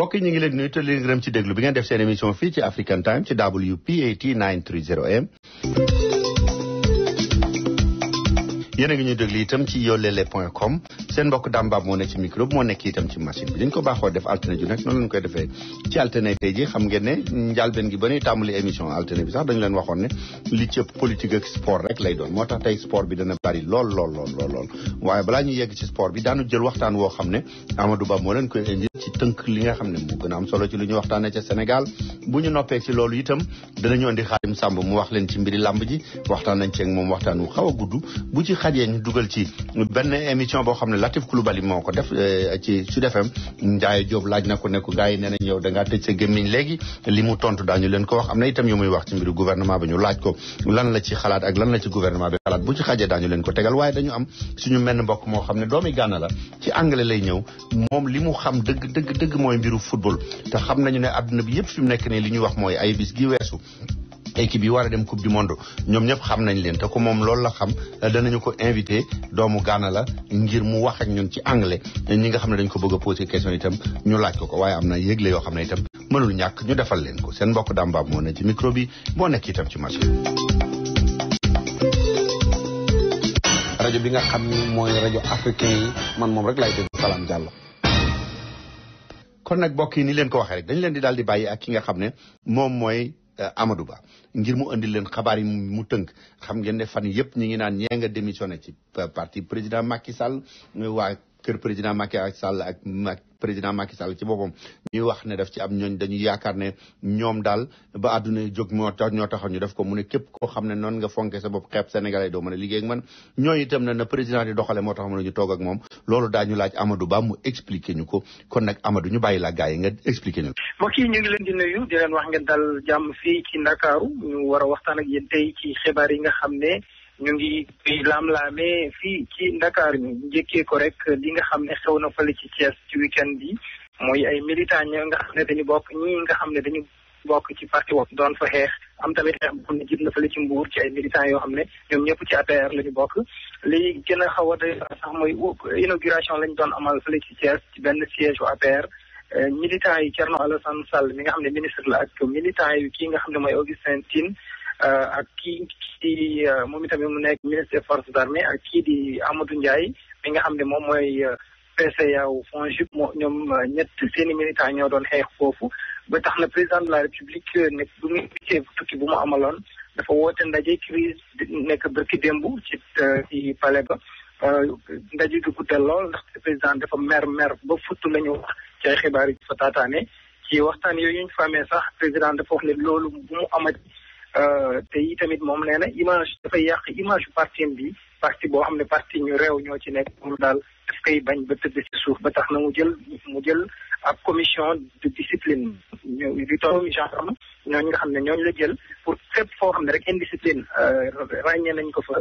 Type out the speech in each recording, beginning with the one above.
mbokk yi ñu ngi leen nuyu te leen gërëm ci déglu bi ngeen def seen émission fii ci African Time ci WPAT 930 AM. yéen a ngi ñuy déglu itam ci yolele.com seen mbokk Dambab moo nekk ci micro moo nekk itam ci machine bi dañ ko baaxoo def altine ju nekk noonu lañ koy defee ci altine tey ji xam ngeen ne njàlbeen gi ba ñuy tàmbali émission altine bi sax dañu leen waxoon ne li ci ëpp politique ak sport rek lay doon moo tax tey sport bi dana bari lool waaye balaa ñuy yegg ci sport bi daanu jël waxtaan woo xam ne Amadou Ba moo leen koy indi ci tënk li nga xam ne moo gën a am solo ci lu ñu waxtaanee ca Sénégal bu ñu noppee ci loolu itam danañu indi Xaadim Samb mu wax leen ci mbiri làmb ji waxtaan nañ ci ak moom waxtaan wu xaw a gudd bu ci xajee ñu dugal ci benn émission boo xam ne Latif Coulibaly moo ko def ci Sud FM Ndiaye Diop laaj na ko ne ko gars yi nee nañ yow da ngaa tëj sa gémmiñ léegi li mu tontu daañu leen ko wax am na itam yu muy wax ci mbiru gouvernement bi ñu laaj ko lan la ci xalaat ak lan la ci gouvernement bi xalaat bu ci xajee daañu leen ko tegal waaye dañu am suñu menn mbokk moo xam ne doomi Gànna la ci anglais lay ñëw moom li mu xam dëgg mooy mbiru football te xam nañu ne àdduna bi yëpp fi mu nekk nii li ñuy wax mooy ay bis gi weesu équipe yi war a dem coupe du monde ñoom ñëpp xam nañ leen te ko moom loolu la xam danañu ko invité doomu Ghana la ngir mu wax ak ñun ci anglais ñi nga xam ne dañ ko bëgg a poser question itam ñu laaj ko waaye am na yëgle yoo xam ne itam mënul ñàkk ñu defal leen ko seen mbokk Dambab moo ne ci micro bi moo nekk itam ci machine. rajo bi nga xam ni mooy rajo africain yi man moom rek laay déglu Salam Diallo. kon nag mbokk yi ni leen ko waxee rek dañ leen di daal di bàyyi ak ki nga xam ne moom mooy Amadou Ba ngir mu andi leen xabaar yi mu tënk xam ngeen ne fan yëpp ñi ngi naan ñee nga démissionné ci parti président Macky Sall waa kër président Macky Sall ak président Macky Sall ci boppam ñuy wax ne daf ci am ñooñ dañuy yaakaar ne ñoom daal ba àdduna jóg ñoo taxaw ñu def ko mu ne képp koo xam ne noonu nga fonke sa bopp xeeb Sénégalais doo mën a liggéey ak man ñooñu itam ne na président di doxale moo tax mën ñu toog ak moom loolu daañu laaj Amadou Ba mu expliqué ñu ko kon nag Amadou ñu bàyyi la gars yi nga expliqué ñu. mbokk yi ñu ngi leen di nuyu di leen wax ngeen dal jàmm fii ci Ndakaaru ñu war a waxtaan ak yéen tey ci xibaar yi nga xam ne ñu ngi laam-laamee fii ci Ndakaar ñu njëkkee ko rek li nga xam ne xew na fële ci Thiès ci week-end bi mooy ay militants ñi nga xam ne dañu bokk ci parti wopp doon fa xeex am tamit xeex bu xam ne jiit na fële ci Mbour ci ay militants yoo xam ne ñoom ñëpp ci APR la ñu bokk li gën a xaw a doy sax mooy inauguration lañ doon amal fële ci Thiès ci benn siège u APR militants yi Thierno Alassane Sall mi nga xam ne ministre la ak militants yi kii nga xam ne mooy Augustin Tine ak kii di moom itamit mu nekk ministre des forces armées ak kii di Amadou Ndiaye mi nga xam ne moom mooy PCA wu FONGIP ñoom ñett seeni militants ñoo doon xeex foofu ba tax na président de la république nekk bu muy tukki bu mu amaloon dafa woote ndaje crise nekk bërki démb ci palais ba ndaje gi guddal lool ndax président dafa mer ba futt la ñu wax ci ay xibaar yi fa taataane ci waxtaan yooyu ñu fa amee sax président dafa wax ne loolu bu mu amati te yi tamit moom nee na image dafay yàq image yu parti boo xam ne parti ñu réew ñoo ci nekk moom daal daf koy bañ ba tëdd ci suuf ba tax na mu jël ab commission de discipline di toog gendarme ñooñu nga xam ne ñooñu la jël pour fépp foo xam ne rek indiscipline ràññee nañ ko fa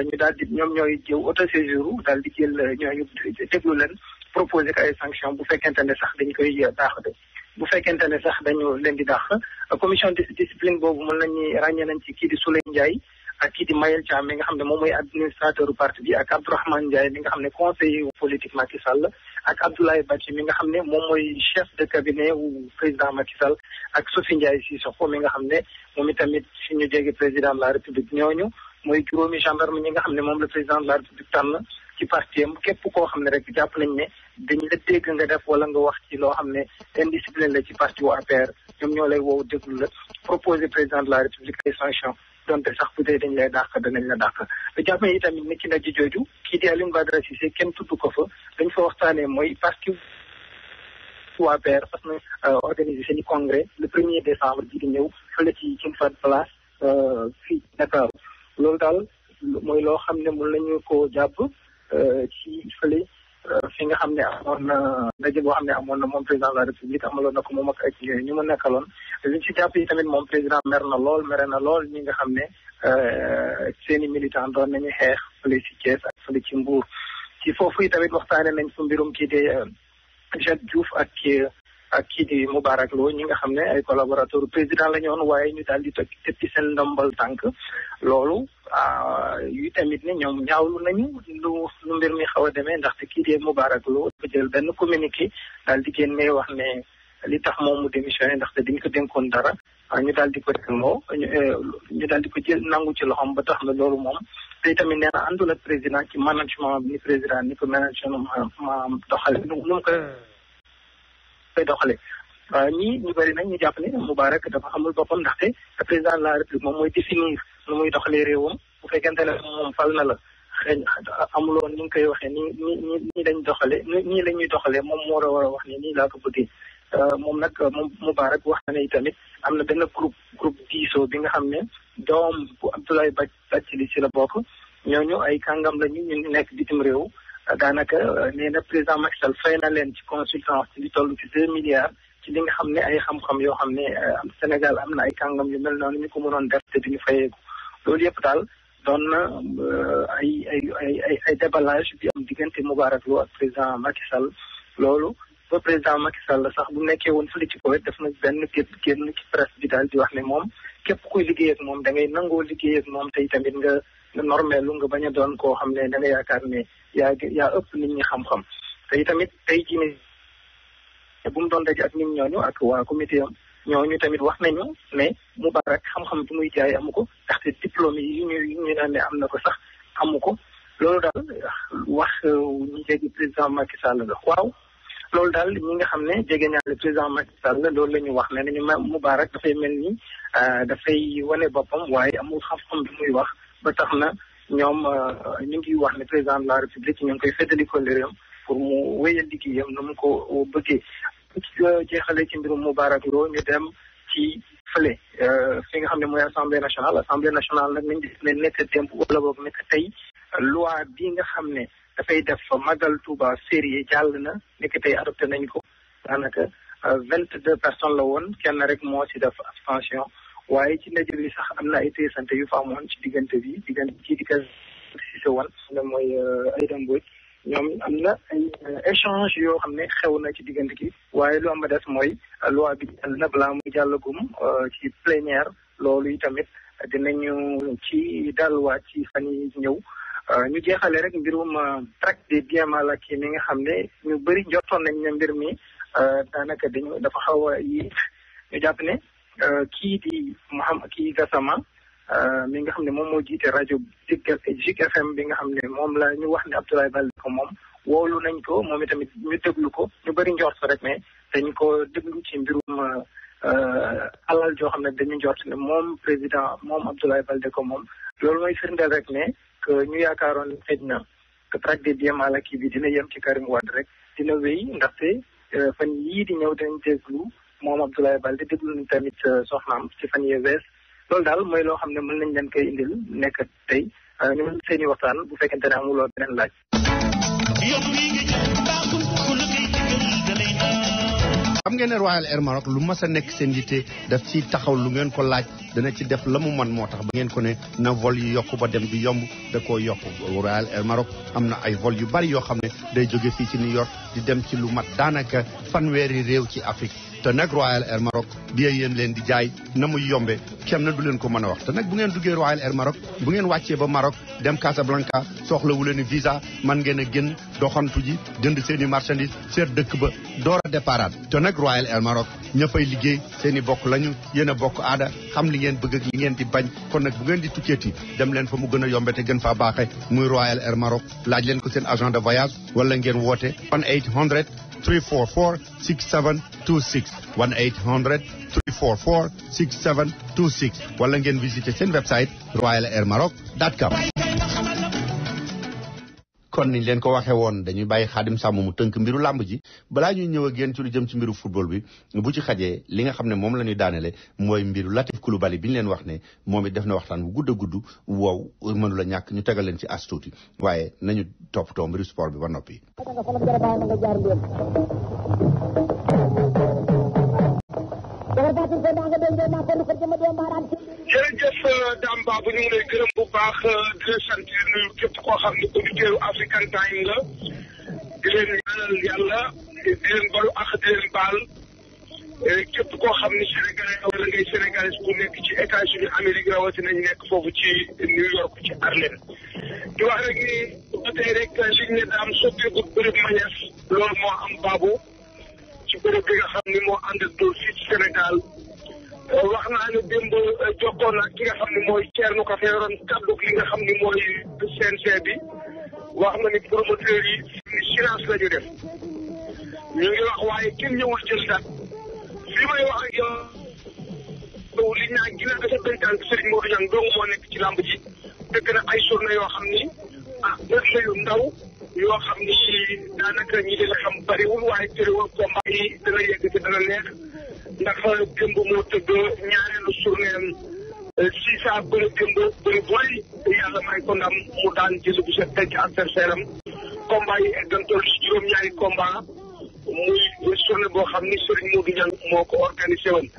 ñu daal di ñoom ñooy jëw autosaisir daal di jël ñooñu déglu leen proposé ko ay sanction bu fekkente ne sax dañ koy daax de bu fekkente ne sax dañu leen di dàq commission de discipline boobu mën nañu ràññee nañ ci kii di Souley Ndiaye ak kii di Mayel Thiam mi nga xam ne moom mooy administrateur parti bi ak Abdourahmane Ndiaye mi nga xam ne conseiller politique Macky Sall ak Abdoulaye Bathie mi nga xam ne moom mooy chef de cabinet wu président Macky Sall ak Sophie Ndiaye Cissokho mi nga xam ne moom itamit fi ñu jege président de la république ñooñu mooy juróomi gendarme ñi nga xam ne moom la président de la république tànn ci parti am képp koo xam ne rek jàpp nañ ne dañ la dégg nga def wala nga wax ci loo xam ne indiscipline la ci parti wu APR ñoom ñoo lay woow déglu la proposer président de la république ay sanctions donte sax bu dee dañ lay dàq danañ la dàq jàpp nañ itamit ni ci ndaje jooju kii di Alioune Badara Cissé kenn tudd ko fa dañ fa waxtaanee mooy parti wu APR parce que organiser seen i congrès le 1er décembre ji di ñëw fële ci King Fahd Palace fii Dakar loolu daal mooy loo xam ne mën nañu koo jàpp ci fële fi nga xam ne amoon na ndaje boo xam ne amoon na moom président de la république amaloon na ko moom ak ñu ma nekkaloon liñ ci jàpp yi tamit moom président mere na lool ñi nga xam ne seen i militant doon nañu xeex fële ci Thiès ak fële ci Mbour ci foofu yi tamit waxtaane nañ fu mbirum kii di Jacques Diouf ak kii di Moubarak Lo ñi nga xam ne ay collaborateur président la ñu woon waaye ñu daal di teg ci seen ndombal tànk loolu yu tamit ne ñoom ñaawlu nañu lu mbir mi xaw a demee ndaxte kii di Moubarak Lo dafa jël benn communiqué daal di génne wax ne li tax moom mu démissionné ndaxte dañ ko dénkoon dara ñu daal di ko delloo ñu daal di ko jël nangu ci loxoom ba tax na loolu moom te tamit nee na àndul ak président ci management bi ni président ni ko management ma doxale nu mu koy doxale ñii ñu bëri nag ñu jàpp ne Moubarak dafa xamul boppam ndaxte président de la République moom mooy définir nu muy doxalee réewam bu fekkente ne moom fal na la xëy amuloon ni nga koy waxee nii lañ doxalee nii la ñuy doxalee moom moo war a wax ne nii laa ko bëggee moom nag moom Moubarak wax na ne tamit am na benn groupe diisoo bi nga xam ne doom bu Abdoulaye Bathily ci la bokk ñooñu ay kàngam la ñu nekk bitim réew daanaka nee na président Macky Sall fay na leen ci consultance ci li toll ci 2 milliards ci li nga xam ne ay xam-xam yoo xam ne Sénégal am na ay kàngam yu mel noonu ñu ko mënoon def te duñu fayeeku loolu yëpp daal doon na ay déballage bi am diggante Moubarak Lo ak président Macky Sall loolu ba président Macky Sall sax bu nekkee woon fële ci Koweït def na benn génn ci presse bi daal di wax ne moom képp kuy liggéey ak moom da ngay nangoo liggéey ak moom tey tamit nga normelu nga bañ a doon koo xam ne da nga yaakaar ne yaa ëpp nit ñi xam-xam tey tamit tey jii ne bu mu doon daje ak nit ñooñu ak waa comité am ñooñu tamit wax nañu ne Moubarak xam-xam bi muy jaay amu ko ndaxte diplôme yi ñu naan ne am na ko sax amu ko loolu daal wax ñi jege président Macky Sall la waaw loolu daal ñi nga xam ne jege ñaale président Macky Sall la loolu la ñu wax ne nañu Moubarak dafay mel ni dafay wane boppam waaye amul xam-xam bi muy wax ba tax na ñoom ñu ngi wax ne président de la République ñu ngi koy feddali ko réewam pour mu wéyal liggéeyam nu mu ko bëggee. jeexale ci mbirum Moubarak Lo ñu dem ci fële fi nga xam ne mooy assemblée nationale nag nañ gis ne nekk démb wala boog nekk tey loi bi nga xam ne dafay def Magal Touba férié jàll na nekk tey adopté nañ ko daanaka 22 personnes la woon kenn rek moo ci def abstention waaye ci ndaje bi sax am na ay téesante yu fa amoon ci diggante kii di ko si woon ne mooy Aïda Mbodj ñoom am na ay échange yoo xam ne xew na ci diggante gi waaye lu am ba des mooy loi bi jàll na balaa muy jàllagum ci plénière loolu yi tamit dinañu ci dalwaat ci fan yi ñëw ñu jeexale rek mbirum traque des biens mal acquis mi nga xam ne ñu bëri njortoon nañ ne mbir mi daanaka dafa xaw a yéex ñu jàpp ne kii di kii Gassama mi nga xam ne moom moo jiite rajo Zik FM bi nga xam ne moom la ñu wax ne Abdoulaye Baldé ko moom woolu nañ ko moom itamit ñu déglu ko ñu bëri njort rek ne dañ ko déglu ci mbirum alal joo xam ne dañu njort ne moom président moom Abdoulaye Baldé ko moom loolu mooy firndeel rek ne que ñu yaakaaroon xëj na que traque des biens mal acquis bi dina yem ci Karim Wade rek dina wéy ndaxte fan yii di ñëw dañ déglu moom Abdoulaye Baldé déglu nañ tamit soxnaam ci fan yee wees loolu daal mooy loo xam ne mën nañ leen koy indil nekk tey ñu mën seeni waxtaan bu fekkente ne amuloo beneen laaj. xam ngeen ne Royal Air Maroc lu mas a nekk seen yitte daf ci taxaw lu ngeen ko laaj dana ci def la mu man moo tax ba ngeen ko ne na vol yi yokk ba dem bi yomb da koo yokk Royal Air Maroc am na ay vol yu bari yoo xam ne day jóge fii ci New York di dem ci lu mat daanaka fanweeri réew ci Afrique te nag Royal Air Maroc bi yéen leen di jaay na muy yombe kenn du leen ko mën a wax te nag bu ngeen duggee Royal Air Maroc bu ngeen wàccee ba Maroc dem Casablanca soxlawu leen visa man ngeen a génn doxantu ji jënd seen i marchandise seet dëkk ba door a départ te nag Royal Air Maroc ña fay liggéey seen i bokk lañu yéen a bokk aada xam li ngeen bëgg ak li ngeen di bañ kon nag bu ngeen di tukkeeti dem leen fa mu gën a yombe te gën faa baaxe muy Royal Air Maroc laaj leen ko seen agent de voyage wala ngeen woote 1-800 344 6726 1-800 344 6726 wala ngeen visiter seen website royalairmaroc.com. kon niñ leen ko waxee woon dañuy bàyyi Xaadim Sàmm mu tënk mbiru làmb ji balaa ñuy ñëw ak yéen ci lu jëm ci mbiru football bi bu ci xajee li nga xam ne moom la ñuy daanele mooy mbiru Latif Coulibaly bi ñu leen wax ne moom it def na waxtaan bu gudd a gudd wow mënu la ñàkk ñu tegal leen ci as tuuti waaye nañu toppatoo mbiru sport bi ba noppi. jërëjëf Dame Babou ñu ngi lay gërëm bu baax di la sant nuyu képp koo xam ne auditeur African Time la di leen ñaanal yàlla di leen balu ak di leen baal képp koo xam ne sénégalais wala ngay sénégalais bu nekk ci États-Unis Amérique rawatina ñu nekk foofu ci New York ci Harlem di wax rek ni ba tey rek liñ ne daam soppeeku bërëb mañes loolu moo am Babou ci ci bërëb bi nga xam ni moo ànd ak dóor fii ci Sénégal wax naa ne démb jokkoon ak ki nga xam ne mooy Thierno Kafe yoroon kaddu li nga xam ni mooy CNG bi wax na ni promoteur yi silence la ñu def ñu ngi wax waaye kenn ñëwul jël date fi may wax ak yow li ñaa ginnaaw dafa doy tànk Serigne Modou Niang dong moo nekk ci làmb ji dëgg na ay journée yoo xam ni dëgg la yu ndaw yoo xam ni daanaka ñi leen xam bariwul waaye terewul combat yi dana yegg te dana neex ndax démb moo tëgg ñaareelu journée Sisa bëri démb bëri boy yàlla may ko ndam mu daan jël bu set teg adversaire am combat yi eggantool si juróom-ñaari combat muy journée boo xam ni Serigne Modou Niang moo ko organisé woon.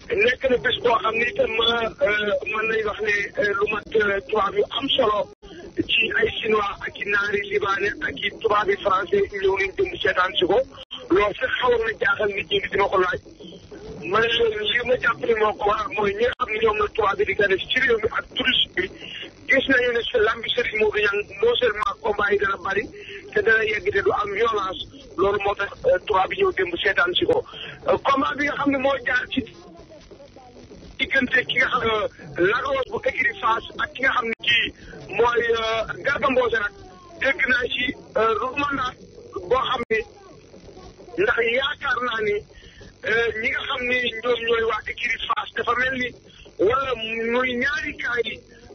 nekk na bés boo xam ni itam mën nañ wax ne lu mat tubaab yu am solo ci ay chinois ak i naari libanais ak i tubaab yi français ñëw nañ dem seetaan si ko loolu sax xawoon na jaaxal nit ñi dina ko laaj. man li ma jàpp ne moo ko waral mooy ñi nga xam ne ñoom la tubaab bi di gane ci réew mi ak touriste bi gis nañu ne sa lambi Serigne Modou Niang non seulement combat yi dana bari te dana yegg te du am violence loolu moo tax tubaab bi ñëw démb seetaan si ko combat bi nga xam ne moo jaar ci diggante ki nga xam ne Lagos bu écurie Fass ak ki nga xam ne kii mooy Garga Mbossé nag dégg naa ci romandaat boo xam ne ndax yaakaar naa ni ñi nga xam ni ñoom ñooy waa écurie Fass dafa mel ni wala muy ñaari kaay yi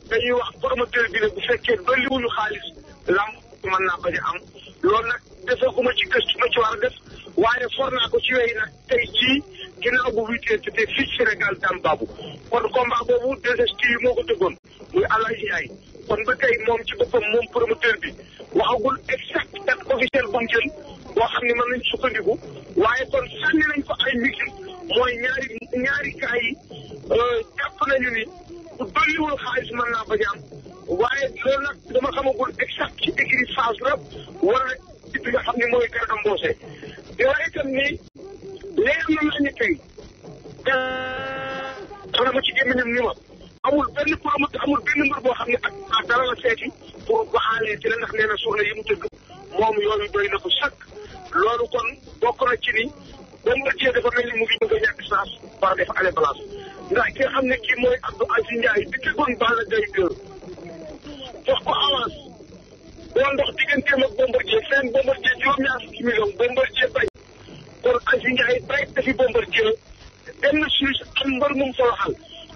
dañuy wax promoteur bi ne bu fekkee dolliwuñu xaalis lamb mën naa bañ a am loolu nag defaguma ci gëstu ma ci war a def waaye for naa ko ci wéy nag tey jii ginnaaw bu 8h te fii Sénégal dam babu kon combat boobu 2STV moo ko tëggoon muy Alaji Ndiaye kon ba tey moom ci boppam moom promoteur bi waxagul exact date officielle bu mu jël boo xam ne mën nañ sukkandiku waaye kon sànni nañ ko ay miki mooy ñaari kaay yi jàpp nañu ni bu dolliwul xaalis mën naa bañ a am waaye loolu nag dama xamagul exact ci écurie Fass la wala ci bi nga xam ne mooy Garga Mbossé di wax itam ni leer na la ñu tey xana ma ci gémmiñam ni ma amul benn promoteur amul benn mbër boo xam ne ak dara la seeti pour waxaalee ci la ndax nee na soxla yi mu tëgg moom yooyu doy na ko sakk loolu kon bokk na ci ni Bombardier dafa mel ni mu ngi bëgg a ñàkk chance war a def année balance ndax ki nga xam ne kii mooy Abdou Aziz Ndiaye bi tegoon Balla Gaye 2 jox ko avance boo ndox digganteem ak Bombardier seen Bombardier juróom-ñaar fukki million Bombardier bañ kon Aziz Ndiaye bay defi Bombardier dem na Suisse am mbër mum fa waxal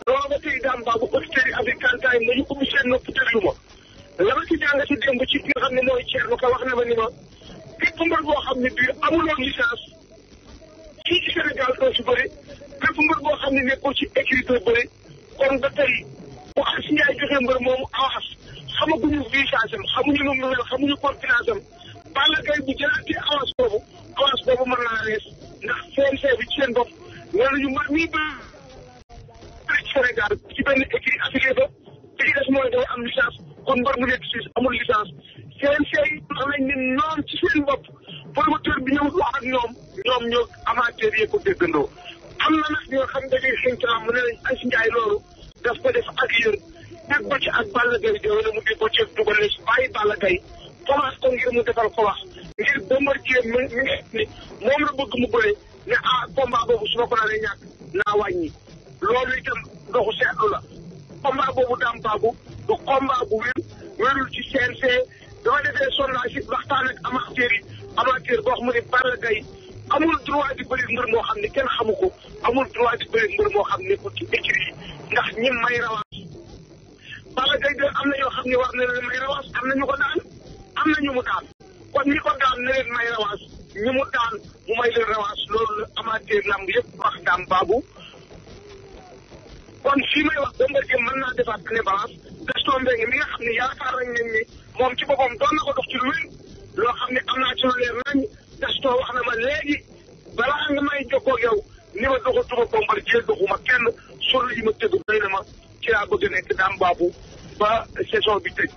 loolu ba tey daam baabu auditeurs yi africain time nañu ubbi seen nopp déglu ma la ma ci jàng ci démb ci ki nga xam ne mooy Thierno Ka wax na ma ni ma bépp mbër boo xam ne bii amuloon licence fii ci Sénégal doo ci bëri bépp mbër boo xam ne nekkoo ci écrit doo bëri kon ba tey bu Aziz Ndiaye joxe mbër moomu avance xamaguñu visage am xamuñu nu mu mel xamuñu confidence am Balla Gaye bu jëlaatee avance boobu mën naa rees ndax CNG bi ci seen bopp nee nañu mbër mii ba ci Sénégal ci benn écrit affilié ba te ci des mooy day am licence kon mbër mu nekk si amul licence CNG yi xam nañ ne ñoom ci seen bopp promoteur bi ñëw wax ak ñoom ñoo amateur yi ko déggandoo am na nag ñoo xam dañuy xëy ci lamb ne nañ Aziz Ndiaye loolu daf ko def ak yër dégg ko ci ak Balla Gaye de wala mu dégg ko ci dugal ne bàyyi Balla Gaye commence ko ngir mu defal ko wax ngir Bombardier mi ngi ni moom la bëgg mu bëre ne combat boobu su ma ko naree ñàkk naa wàññi loolu itam doxu seetlu la combat boobu daam baabu du combat bu wérul ci CNG dama defee sondage yi waxtaan ak amateur boo xam ne Balla Gaye amul droit di bëri mbër moo xam ne kenn xamu ko amul droit di bëri mbër moo xam ne ko ci écrit yi ndax ñi may rawaas Balla Gaye de am na ñoo xam ne war na leen may rawaas am na ñu ko daan am na ñu mu daan kon ñi ko daan na leen may rawaas ñi mu daan mu may leen rawaas loolu la amateur lamb yëpp wax daam baabu kon fii may wax Bombardier mën naa defaat année balance Gaston Mbengue mi nga xam ne yaakaar nañ ne ni moom ci boppam doon na ko dox ci lu wér loo xam ne am naa ci lu leer nañ Gaston wax na ma léegi balaa nga may jokkoo ak yow ni ma doxatuma Bombardier doxuma kenn solo yi ma tëgg doy na ma ci laa bëgg a nekk daam baabu ba saison bi tëj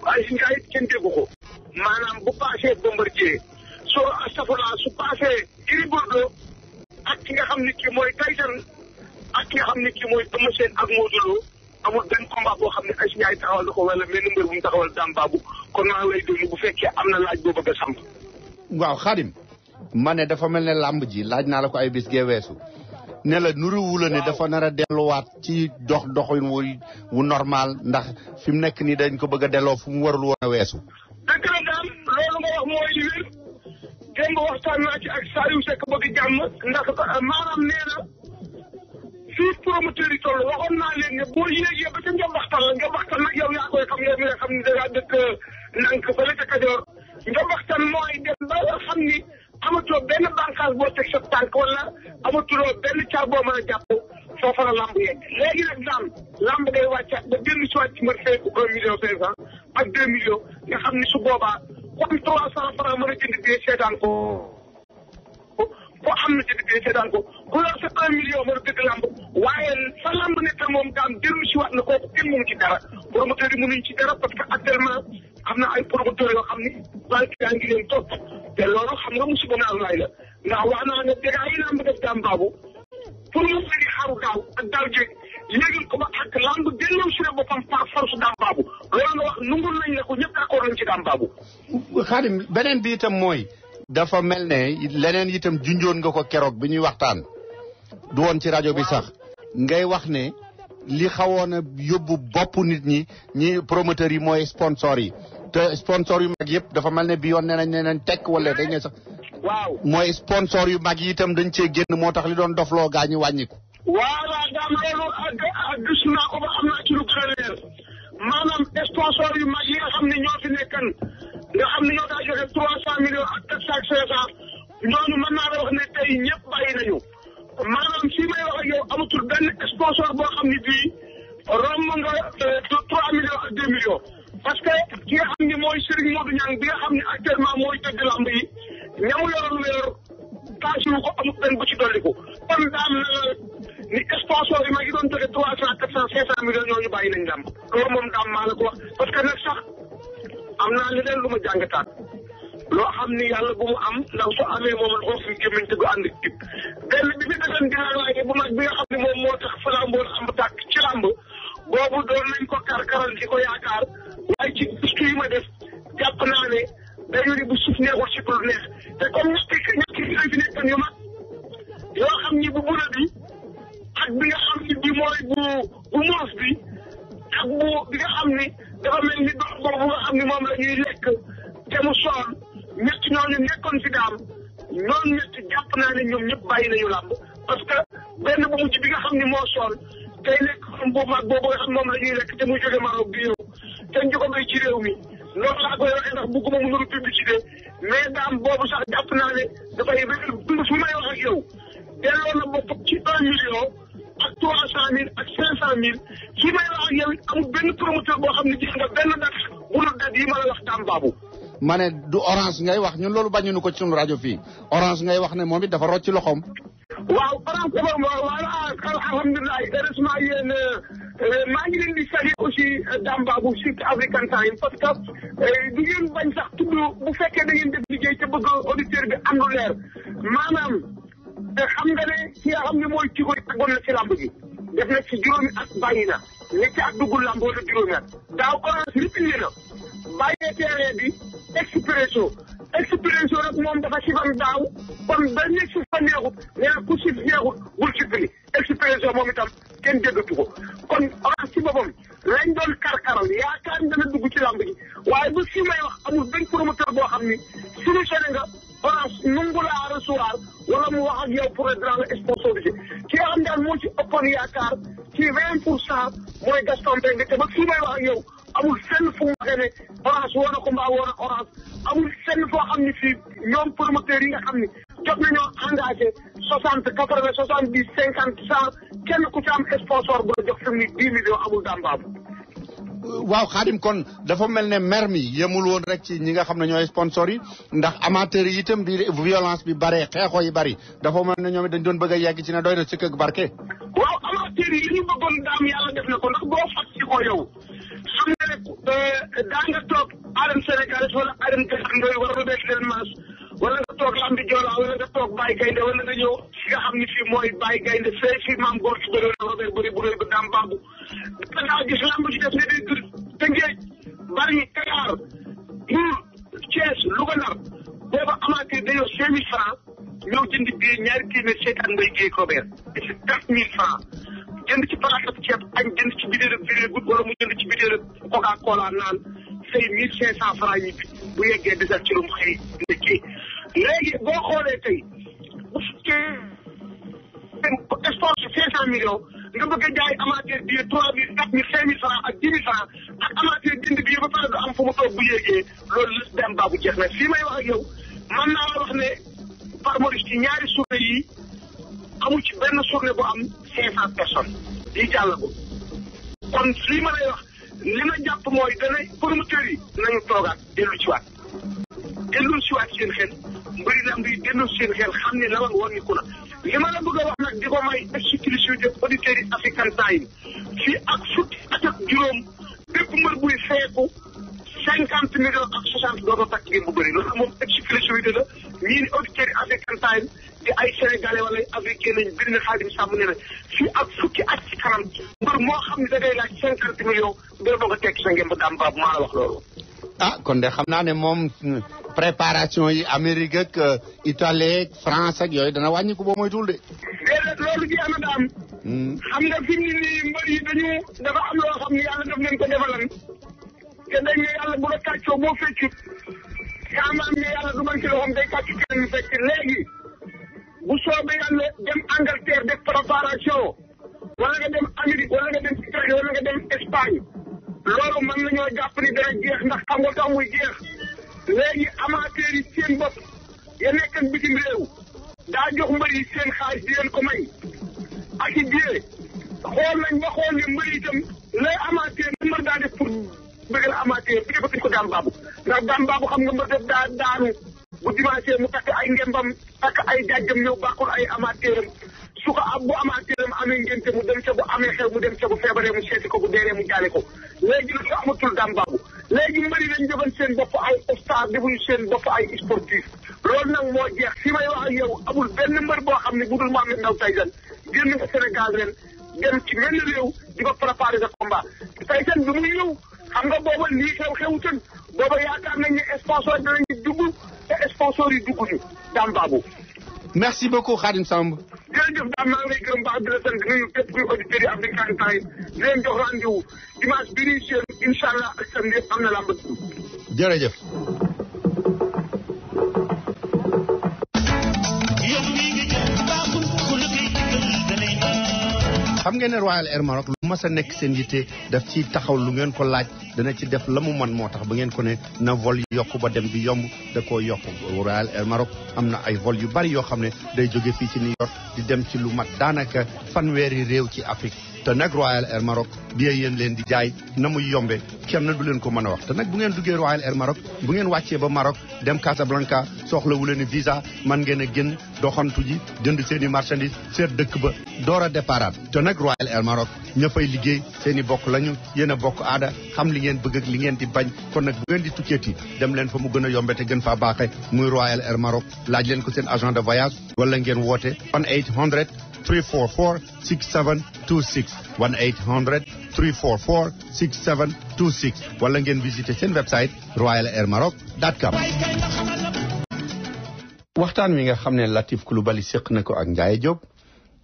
waaye si nga it kenn déggu ko maanaam bu passé Bombardier soo astafurlah su passé Gris Bordeaux ak ki nga xam ne kii mooy Tyson ak ki nga xam ne kii mooy Eumeu Sène ak Modou Lo amul benn combat boo xam ne Aziz Ndiaye taxawal na ko wala mel ni mbër bu mu taxawal daam baabu kon maa ngi lay déglu bu fekkee am na laaj boo bëgg a samp. waaw Khadim ma ne dafa mel ne làmb ji laaj naa la ko ay bis gee weesu ne la nuruwu la ne dafa nar a delluwaat ci doxin wu normal ndax fi mu nekk nii dañ ko bëgg a delloo fu mu warul woon a weesu. dëgg la daal loolu nga wax mooy li wér démb waxtaan naa ci ak Saliou Seck bëgg jàmm ndax maanaam nee na fii promoteur yi toll waxoon naa leen ne boo yéegee ba ca njombaxtal la njombaxtal nag yow yaa koy xam yow mi nga xam ne da ngaa dëkk nank fële ca Kajoor njombaxtal mooy dem ba nga xam ni amatuloo benn bànqaas boo teg sa tànk wala amatuloo benn caar boo mën a jàpp foofa la lamb yegg léegi nag daam lamb day wàccaat ba dellu si wàcc ma fay ko 1,5 million ak 2 millions nga xam ni su boobaa comme 300 francs mën a jënd bee seetaan ko foo am na jënd bee seetaan ko ku yor sa 1 million mën a dëgg lamb waaye fa lamb nekk moom daam dellu si waat na kooku kenn mënu ci dara promoteur yi mënuñ ci dara parce que actuellement am na ay promoteurs yoo xam ni banque yaa ngi leen topp te loolu xam nga musiba naa laay la ndax wax naa ne dégâts yi lamb def daam baabu pour mu fay xaru daaw ak daaw jéeg léegi ko ba ak lamb delloo si boppam par force daam baabu loolu nga wax nungul nañ la ko ñëpp d'accord nañ ci daam baabu. Khadim beneen bi itam mooy dafa mel ne leneen itam junjoon nga ko keroog bi ñuy waxtaan du woon ci rajo bi sax ngay wax ne li xawoon a yóbbu bopp nit ñi promoteurs yi mooy sponsor yi te sponsor yu mag yëpp dafa mel ne bi yoon nee nañ tekk wala dañ ne sax. waaw mooy sponsor yu mag yi itam dañ cee génn moo tax li doon dofloo gaa ñi wàññiku. voilà daam loolu ak gis naa ko ba am naa ci lu gën a leer maanaam sponsor yu mag yi nga xam ne ñoo fi nekkan nga xam ne ñoo daa joxe 300 millions ak 400 ñooñu mën naa la wax ne tey ñëpp bàyyi nañu maanaam fii may wax ak yow amatul benn sponsor boo xam ne bii romb nga 3 millions ak 2 millions parce que ki nga xam ne mooy Serigne Modou Niang bi nga xam ne actuellement mooy tëgg lamb yi ñamu yoroon weer taasiwu ko amul benn bu ci dolliku kon daam na ni sponsor yi ma ngi doon joxe 300 400 500 millions ñooñu bàyyi nañ lamb loolu moom daam maa la ko wax parce que nag sax am naa leneen lu ma jàngataat loo xam ni yàlla bu mu am ndax su amee moom la foofu gémmiñ te du ànd tib benn bi fi defen dinaa waaye bu mag bi nga xam ne moom moo tax flamboon am tàkk ci lamb boobu doon nañ ko karkaral di ko yaakaar waaye ci gëstu yi ma def jàpp naa ne dañu ni bu suuf neexul si lu neex te comme ñetti fi nekkan yu mag yoo xam ni bu buna bi ak bi nga xam ni bi mooy bu moos bi ak bi nga xam ni dafa mel ni dox boobu nga xam ni moom la ñuy lekk te mu soon ñett ñooñu nekkoon fi daam ñooñu ñett jàpp naa ne ñoom ñëpp bàyyi nañu làmb parce que benn bu mujj bi nga xam ni moo soon tey lekk xam bu mag boobu nga xam moom la ñuy lekk te muy jóge Maroc bi ñëw te ñu ko bay ci réew mi loolu laa koy waxee ndax bugguma mu nuru publicité mais daam boobu sax jàpp naa ne dafay dund fu may wax ak yow delloo na bopp ci 1 million ak 300 000 ak 500 000 fi may wax ak yow it amul benn promoteur boo xam ne gis nga benn date bu dul date yi ma la wax daam baabu. ma ne du orange ngay wax ñun loolu bañu ko ci sunu rajo fii orange ngay wax ne moom it dafa rocc ci loxoom. waaw orange dafa voilà alhamdulilah heureusement yéen maa ngi leen di saluer aussi daam baabu surtout African Time parce que du ngeen bañ sax tudd bu fekkee da ngeen def liggéey te bëgg auditeur bi am lu leer maanaam xam nga ne ki nga xam ne mooy ci ko tàggoon na ci làmb ji def na ci juróomi at bàyyi na ñetti at duggul làmb wala juróomi at daaw orange replié na bàyyee terrain bi expresso rek moom dafa sifam daaw kon ba nekk si fa neexut nee na ku sif neexut bul sifli expresso moom itam kenn déggatu ko kon orange ci boppam lañ doon karkaral yaakaar dana dugg ci làmb ji waaye ba fi may wax amul benn promoteur boo xam ni suñu sene nga orange nungu laa recevoir wala mu wax ak yow pour dara la sponsorisé ki nga xam daal moo ci ëppoon yaakaar ci 20% mooy Gaston Mbengue te ba fi may wax ak yow amul fenn fu mu waxee ne orange woo na ko mbaa woo na orange amul fenn foo xam ne fii ñoom promoteurs yi nga xam ne jot nañoo engagé 60 80 70 50 100 kenn ku ci am sponsor bu la jox fi mu ni 10 millions amul daam baabu. waaw Khadim kon dafa mel ne mer mi yemul woon rek ci ñi nga xam ne ñooy sponsor yi ndax amateurs yi itam bi violence bi bare xeexoo yi bari dafa mel ne ñoom it dañ doon bëgg a yegg ci ne doy na ci kër barke. waaw amateurs yi li ñu bëggoon daam yàlla def na ko ndax boo fàttali ko yow xam nga ne daa nga toog arène sénégalaise wala arène Ndoye wala Robert Delmas wala nga toog Lambi Joola wala nga toog Baye Gaynde wala nga ñëw fi nga xam ne fii mooy Baye Gaynde fee fii maam góor ci bëri Robert bëri bu rëy ba daam baabu da ngaa gis lamb ci def ne day gër Tëngéej Bargny Dakar Mbour Thiès Louga Ndar booba amateur dañoo 5000 francs jënd bii ñaari téeméer seetaan Mbaye Guèye Robert et c'est 4000 francs jënd ci palaat ceeb añ jënd ci bidéel ak virée goutte wala mu jënd ci bidéel ak Coca Cola naan say 1500 francs yi bu yeggee desal ci lu mu xëy ndekki léegi boo xoolee tey bu fekkee sport si 500 millions nga bëgg a jaay amateur bi 3000 4000 5000 francs ak 10 000 francs ak amateur jënd bi ba pare du am fu mu toog bu yéegee loolu lës dem baabu jeex na fii may wax ak yow man naa la wax ne par Maurice ci ñaari journée yi amul ci benn journée bu am 500 personnes yi jàll ko kon lii ma lay wax li ma jàpp mooy dana promoteurs yi nañu toogaat dellu ci waat seen xel mbëri lamb yi dellu seen xel xam ne la woon ni ku na li ma la bëgg a wax nag di ko may exclusivité auditeurs yi African Time fii ak fukki at ak juróom bépp mbër buy feeku 50 millions ak 60 dootoo takk ngeen bu bëri loolu moom exclusivité la ñii ni auditeurs yi African Time di ay sénégalais wala africain lañ bind na Xaadim Samb ne na fii ak fukki at ci kanam mbër moo xam ne da ngay laaj 50 millions mbër boo ko tekki sa ngeen ba daam baab maa la wax loolu. ah kon de xam naa ne moom préparation yi Amérique ak Italie ak France ak yooyu dana wàññi ko boo moytuwul de. déedéet loolu jeex na daam. xam nga fi mu ne nii mbër yi dafa am loo xam ne yàlla daf leen ko defalan te dañ ne yàlla bu la kàccoo boo feccut yaa maam ne yàlla du man ci loxoom day kàcc kenn fecc léegi bu soobee yàlla dem Angleterre def préparation wala nga dem Amérique wala nga dem Italie wala nga dem Espagne loolu mën nañoo jàpp ni dana jeex ndax xam nga tax muy jeex léegi amateurs yi seen bopp ya nekkan bitim réew daa jox mbër yi seen xaalis di leen ko may ak i biee xool nañ ba xool ne mbër itam lay amateur ni mbër daa def pour bëggal amateur bi defatuñ ko daam baabu ndax daam baabu xam nga mbër def daa daanu bu dimanche mu takk ay ngembam takk ay jàjjam ñëw bàkkul ay amateuram su ko bu amateuram amee ngénte mu dem ca bu amee xew mu dem ca bu feebaree mu seeti ko bu deeree mu jaale ko léegi lu amatul daam baabu léegi mbëri lañ joxoon seen bopp ay star defuñu seen bopp ay sportif loolu nag moo jeex fi may wax ak yow amul benn mbër boo xam ne bu dul Mohamed Ndao Tyson génn nga Sénégal ren dem ci benn réew di ko préparer sa combat Tyson bi muy ñëw xam nga booba lii xewutoon booba yaakaar nañ ne sponsor dinañu dugg te sponsor yi dugg ñu daam baabu. merci beaucoup Khadim Samb. jërëjëf daal maa ngi lay gërëm baax di la sant nuyu képp kuy auditeurs yi African Time di leen jox rendez-vous dimanche bii nii seen incha allah ak samedi yëpp am na làmb. jërëjëf. xam ngeen ne Royal Air Maroc lu mas a nekk seen yitte daf ci taxaw lu ngeen ko laaj dana ci def la mu man moo tax ba ngeen ko ne na vol yokk ba dem bi yomb da koo yokk Royal Air Maroc am na ay vol yu bari yoo xam ne day jóge fii ci New York di dem ci lu mat daanaka fanweeri réew ci Afrique te nag Royal Air Maroc bi yéen leen di jaay na muy yombe kenn du leen ko mën a wax te nag bu ngeen duggee Royal Air Maroc bu ngeen wàccee ba Maroc dem Casablanca soxlawu leen visa man ngeen a génn doxantu ji jënd seen i marchandise seet dëkk ba door a départ te nag Royal Air Maroc ña fay liggéey seen i bokk lañu yéen a bokk aada xam li ngeen bëgg ak li ngeen di bañ kon nag bu ngeen di tukkeeti dem leen fa mu gën a yombe te gën faa baaxe muy Royal Air Maroc laaj leen ko seen agent de voyage wala ngeen woote 1-800 344 6726 1-800 344 6726 wala ngeen visiter seen website royalairmaroc.com. waxtaan wi nga xam ne Latif Coulibaly séq na ko ak Ndiaye Diop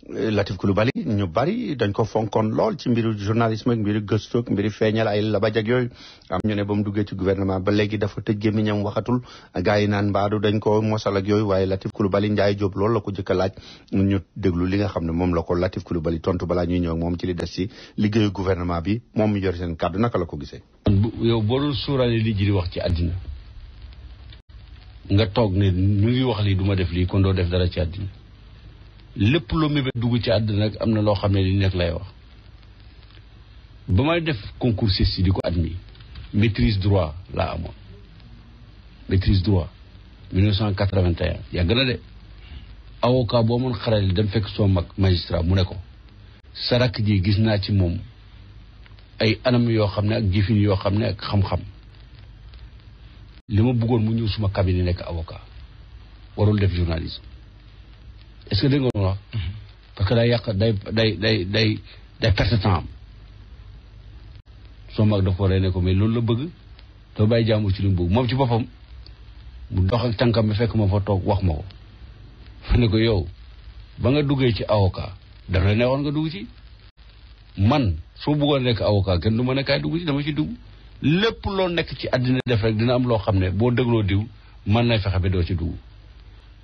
Latif Coulibaly ñu bari dañ ko fonkoon lool ci mbiru journalisme ak mbiru gëstu ak mbiru feeñal ay labaj ak yooyu am ñu ne ba mu duggee ci gouvernement ba léegi dafa tëj gémmiñam waxatul gars yi naan mbaadu dañ ko mosal ak yooyu waaye Latif Coulibaly Ndiaye Diop loolu la ko jëkk a laaj ñu déglu li nga xam ne moom la ko Latif Coulibaly tontu balaa ñuy ñëw ak moom ci li des ci liggéeyu gouvernement bi moom mu yor seen kàddu naka la ko gisee. yow boo doon suuraale li ji di wax ci àddina nga toog ne ñu ngi wax lii du ma def lii kon doo def dara ci àddina lépp loo mébét dugg ci àddina nag am na loo xam ne li nekk lay wax ba may def concours CESTI di ko admis maîtrise droit laa amoon maîtrise droit 1981 yàgg na de avocat boo mën xarale dem fekk soo mag magistrat mu ne ko sa rakk ji gis naa ci moom ay anam yoo xam ne ak jëfin yoo xam ne ak xam-xam li ma bëggoon mu ñëw suma cabinet nekk avocat warul def journalisme est-ce que dégg nga wax parce que day yàq day perte temps am soo mag dafa waree ne ko mais loolu la bëgg doo bàyyi jàmbur ci li mu bëgg moom ci boppam mu dox ak tànkam bi fekk ma fa toog wax ma ko fa ne ko yow ba nga duggee ci avocat daf la neexoon nga dugg ci man soo bëggoon nekk avocat kenn du ma ne kaay dugg ci dama ci dugg lépp loo nekk ci àddina def rek dina am loo xam ne boo dégloo diw man lay fexe ba doo ci dugg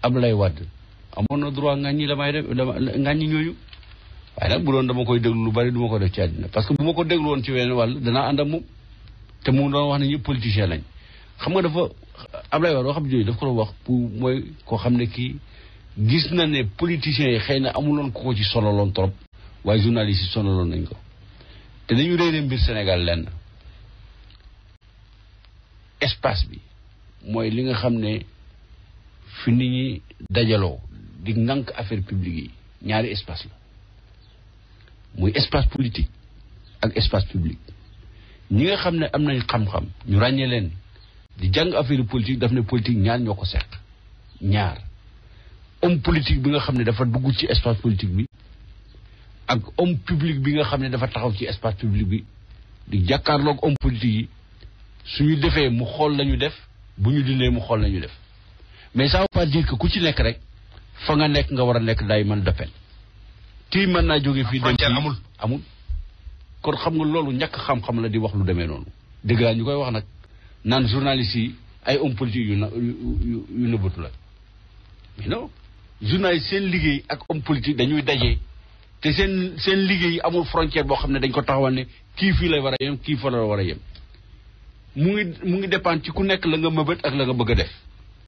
Abdoulaye Wade amoon na droit ŋàññi la may def ŋàññi ñooñu waaye nag bu doon dama koy déglu lu bari du ma ko def ci àddina parce que bu ma ko déglu woon ci wenn wàll danaa ànd ak moom te mu doon wax ne ñëpp politicien lañ xam nga dafa Abdoulaye Wade xam jooju daf ko doon wax pour mooy koo xam ne kii gis na ne politiciens yi xëy na amuloon ko ci sonaloon trop waaye journalistes yi sonaloon nañ ko te dañu réere mbir Sénégal lenn espace bi mooy li nga xam ne fi nit ñi dajaloo di ŋànk affaire publique yi ñaari espace la muy espace politique ak espace public ñi nga xam ne am nañ xam-xam ñu ràññee leen di jàng affaire politique daf ne politique ñaar ñoo ko seq ñaar homme politique bi nga xam ne dafa dugg ci espace politique bi ak homme public bi nga xam ne dafa taxaw ci espace public bi di jàkkaarloog homme politique yi suñu defee mu xool lañu def bu ñu dindee mu xool lañu def mais ça veut pas dire que ku ci nekk rek fa nga nekk nga war a nekk day mën dëppel kii mën naa jóge fii dem amul kon xam nga loolu ñàkk xam-xam la di wax lu demee noonu dëgg laa ñu koy wax nag naan journalistes yi ay homme politique yu nëbbatu la mais non journaliste seen liggéey ak homme politique dañuy daje te seen liggéey amul frontière boo xam ne dañ ko taxawal ne kii fii lay war a yem kii fa la war a yem mu ngi dépendre ci ku nekk la nga mëbët ak la nga bëgg a def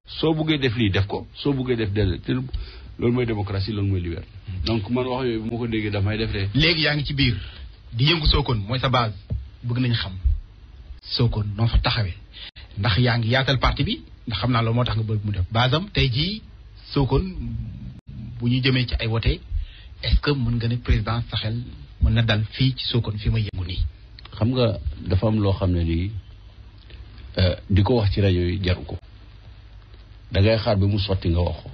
soo buggee def lii def ko soo buggee def del te loolu mooy démocratie loolu mooy liberté donc man wax yooyu bu ma ko déggee daf may def de léegi yaa ngi ci biir di yëngu Sokone mooy sa base bëgg nañ xam Sokone noo fa taxawee ndax yaa ngi yaatal parti bi ndax xam naa loolu moo tax nga bëgg mu def base am tey jii Sokone bu ñu jëmee ci ay wote est-ce que mën nga ne président sa xel mën na dal fii ci Sokone fi ma yëngu nii. xam nga dafa am loo xam ne nii di ko wax ci rajo yi jaru ko da ngay xaar ba mu sotti nga wax ko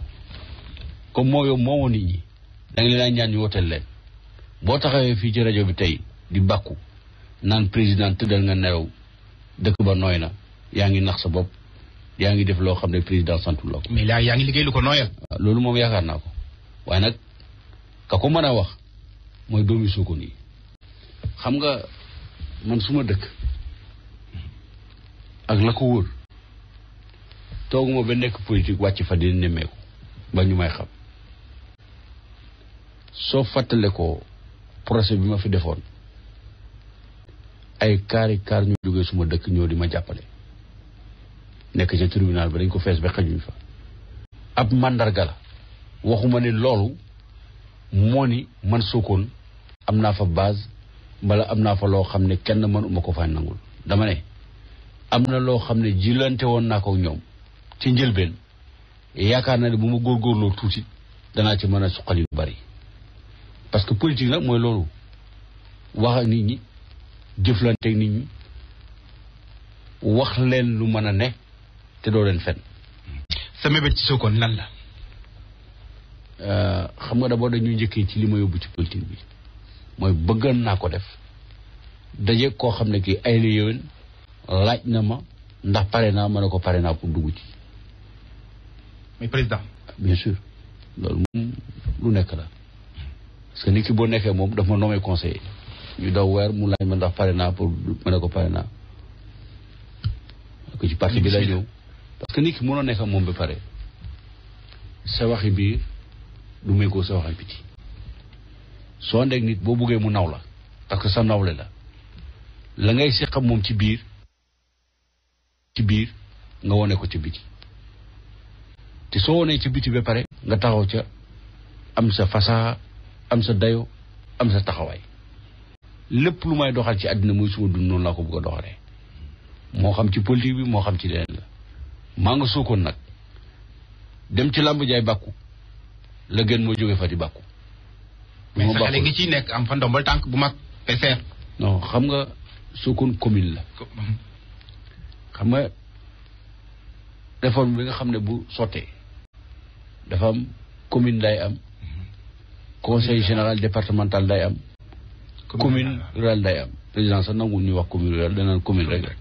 comme moo yow moomoo nit ñi da nga leen ñaan ñu woteel leen boo taxawee fii ci rajo bi tey di bàkku naan président tëddal nga nelaw dëkk ba nooy na yaa ngi nax sa bopp yaa ngi def loo xam ne président santul la ko. mais yaa ngi liggéey lu ko nooyal. loolu moom yaakaar naa ko waaye nag ka ko mën a wax mooy doomi Sokone yi xam nga man suma dëkk ak la ko wóor tooguma ba nekk politique wàcc fa di nemmeeku ba ñu may xam soo fàttale ko procès bi ma fi defoon ay kaar ñu jógee suma dëkk ñëw di ma jàppale nekk ca tribunal ba dañ ko fees ba xajuñ fa ab mandarga la waxuma ne loolu moo ni man Sokone am naa fa base mbala am naa fa loo xam ne kenn mënuma ko fa nangul dama ne am na loo xam ne jilante woon naa ko ñoom ci njëlbeen yaakaar na ne bu ma góorgóorloo tuuti danaa ci mën a suqali lu bari parce que politique nag mooy loolu wax ak nit ñi jëflante ak nit ñi wax leen lu mën a ne te doo leen fen sa mébét ci Sokone lan la. xam nga d'abord dañuy njëkkee ci li ma yóbbu ci politique bi mooy bëggoon naa ko def daje koo xam ne kii ay la yéwén laaj na ma ndax pare naa ma ne ko pare naa pour dugg ci. mais président. bien sûr loolu moom lu nekk la parce que nit ki boo nekkee moom daf ma nommé conseiller ñu daw weer mu laaj ma ndax pare naa pour ma ne ko pare naa ko ci parti bi lay ñëw parce que nit ki mënoo nekk moom ba pare sa waxi biir du méngoo sa waxi biti soo ndeeg nit boo buggee mu naw la parce que sa nawle la ngay seqam moom ci biir nga wone ko ci biti te soo wonee ci biti ba pare nga taxaw ca am sa fasaa am sa dayo am sa taxawaay lépp lu may doxal ci àddina muy suma dund noonu laa ko bëgg a doxalee moo xam ci politique bi moo xam ci leneen la maa nga Sokone nag dem ci làmb jaay bàkku la gën moo jóge fa di bàkku mais sa xale ngi ciy nekk am fa ndombal tànk bu mag PCR. non xam nga Sokone commune la xam nga réforme bi nga xam ne bu sottee dafa am commune day am conseil général départemental day am commune rurale day am président sax nangu ñuy wax commune rurale danaan commune rek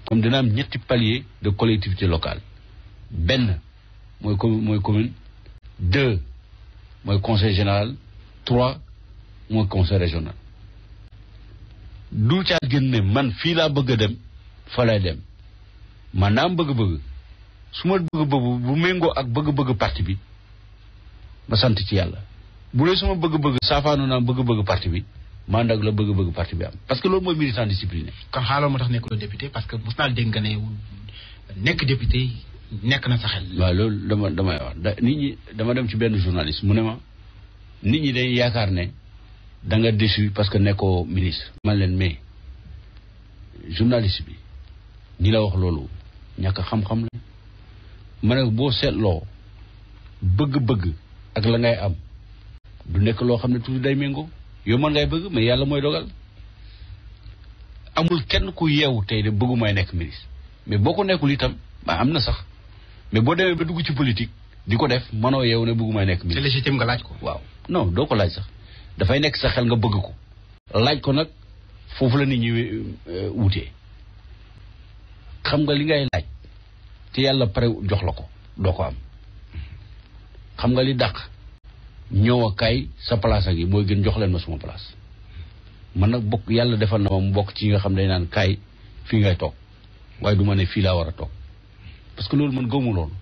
comme dina am ñetti palier de collectivité locale benn mooy commune 2 mooy conseil général 3 mooy conseil régional du caa gën ne man fii laa bëgg a dem fa lay dem man naa am bëgg-bëgg su ma bëgg-bëgg bu méngoo ak bëgg-bëgg parti bi ma sant ci yàlla bu dee suma bëgg-bëgg saafaanu naa bëgg-bëgg parti bi ma ànd ak la bëgg-bëgg parti bi am parce que loolu mooy militant discipliné. kon xaaral moo tax nekkuloo député parce que mos naa dégg nga ne nekk député nekk na sa xel. waaw loolu damay wax nit ñi dama dem ci benn journaliste mu ne ma nit ñi day yaakaar ne da nga déçu parce que nekkoo ministre. man leen mais journaliste bi ñi la wax loolu ñàkk xam-xam la ma ne boo seetloo bëgg-bëgg ak la ngay am du nekk loo xam ne tuuti day méngoo yow mën ngay bëgg mais yàlla mooy dogal amul kenn ku yeewu tey de bëggu may nekk ministre mais boo ko nekkul itam am na sax mais boo demee ba dugg ci politique di ko def mënoo yeewu ne bëggu may nekk ministre. c'est légitime nga laaj ko. waaw non doo ko laaj sax dafay nekk sa xel nga bëgg ko laaj ko nag foofu la nit ñi wutee xam nga li ngay laaj te yàlla pare jox la ko doo ko am xam nga li dàq ñëw a kaay sa place ak yi mooy gën jox leen ma suma place man nag bokk yàlla defal na ma mu bokk ci nga xam ne naan kaay fii ngay toog waaye du ma ne fii laa war a toog parce que loolu man gëmu loolu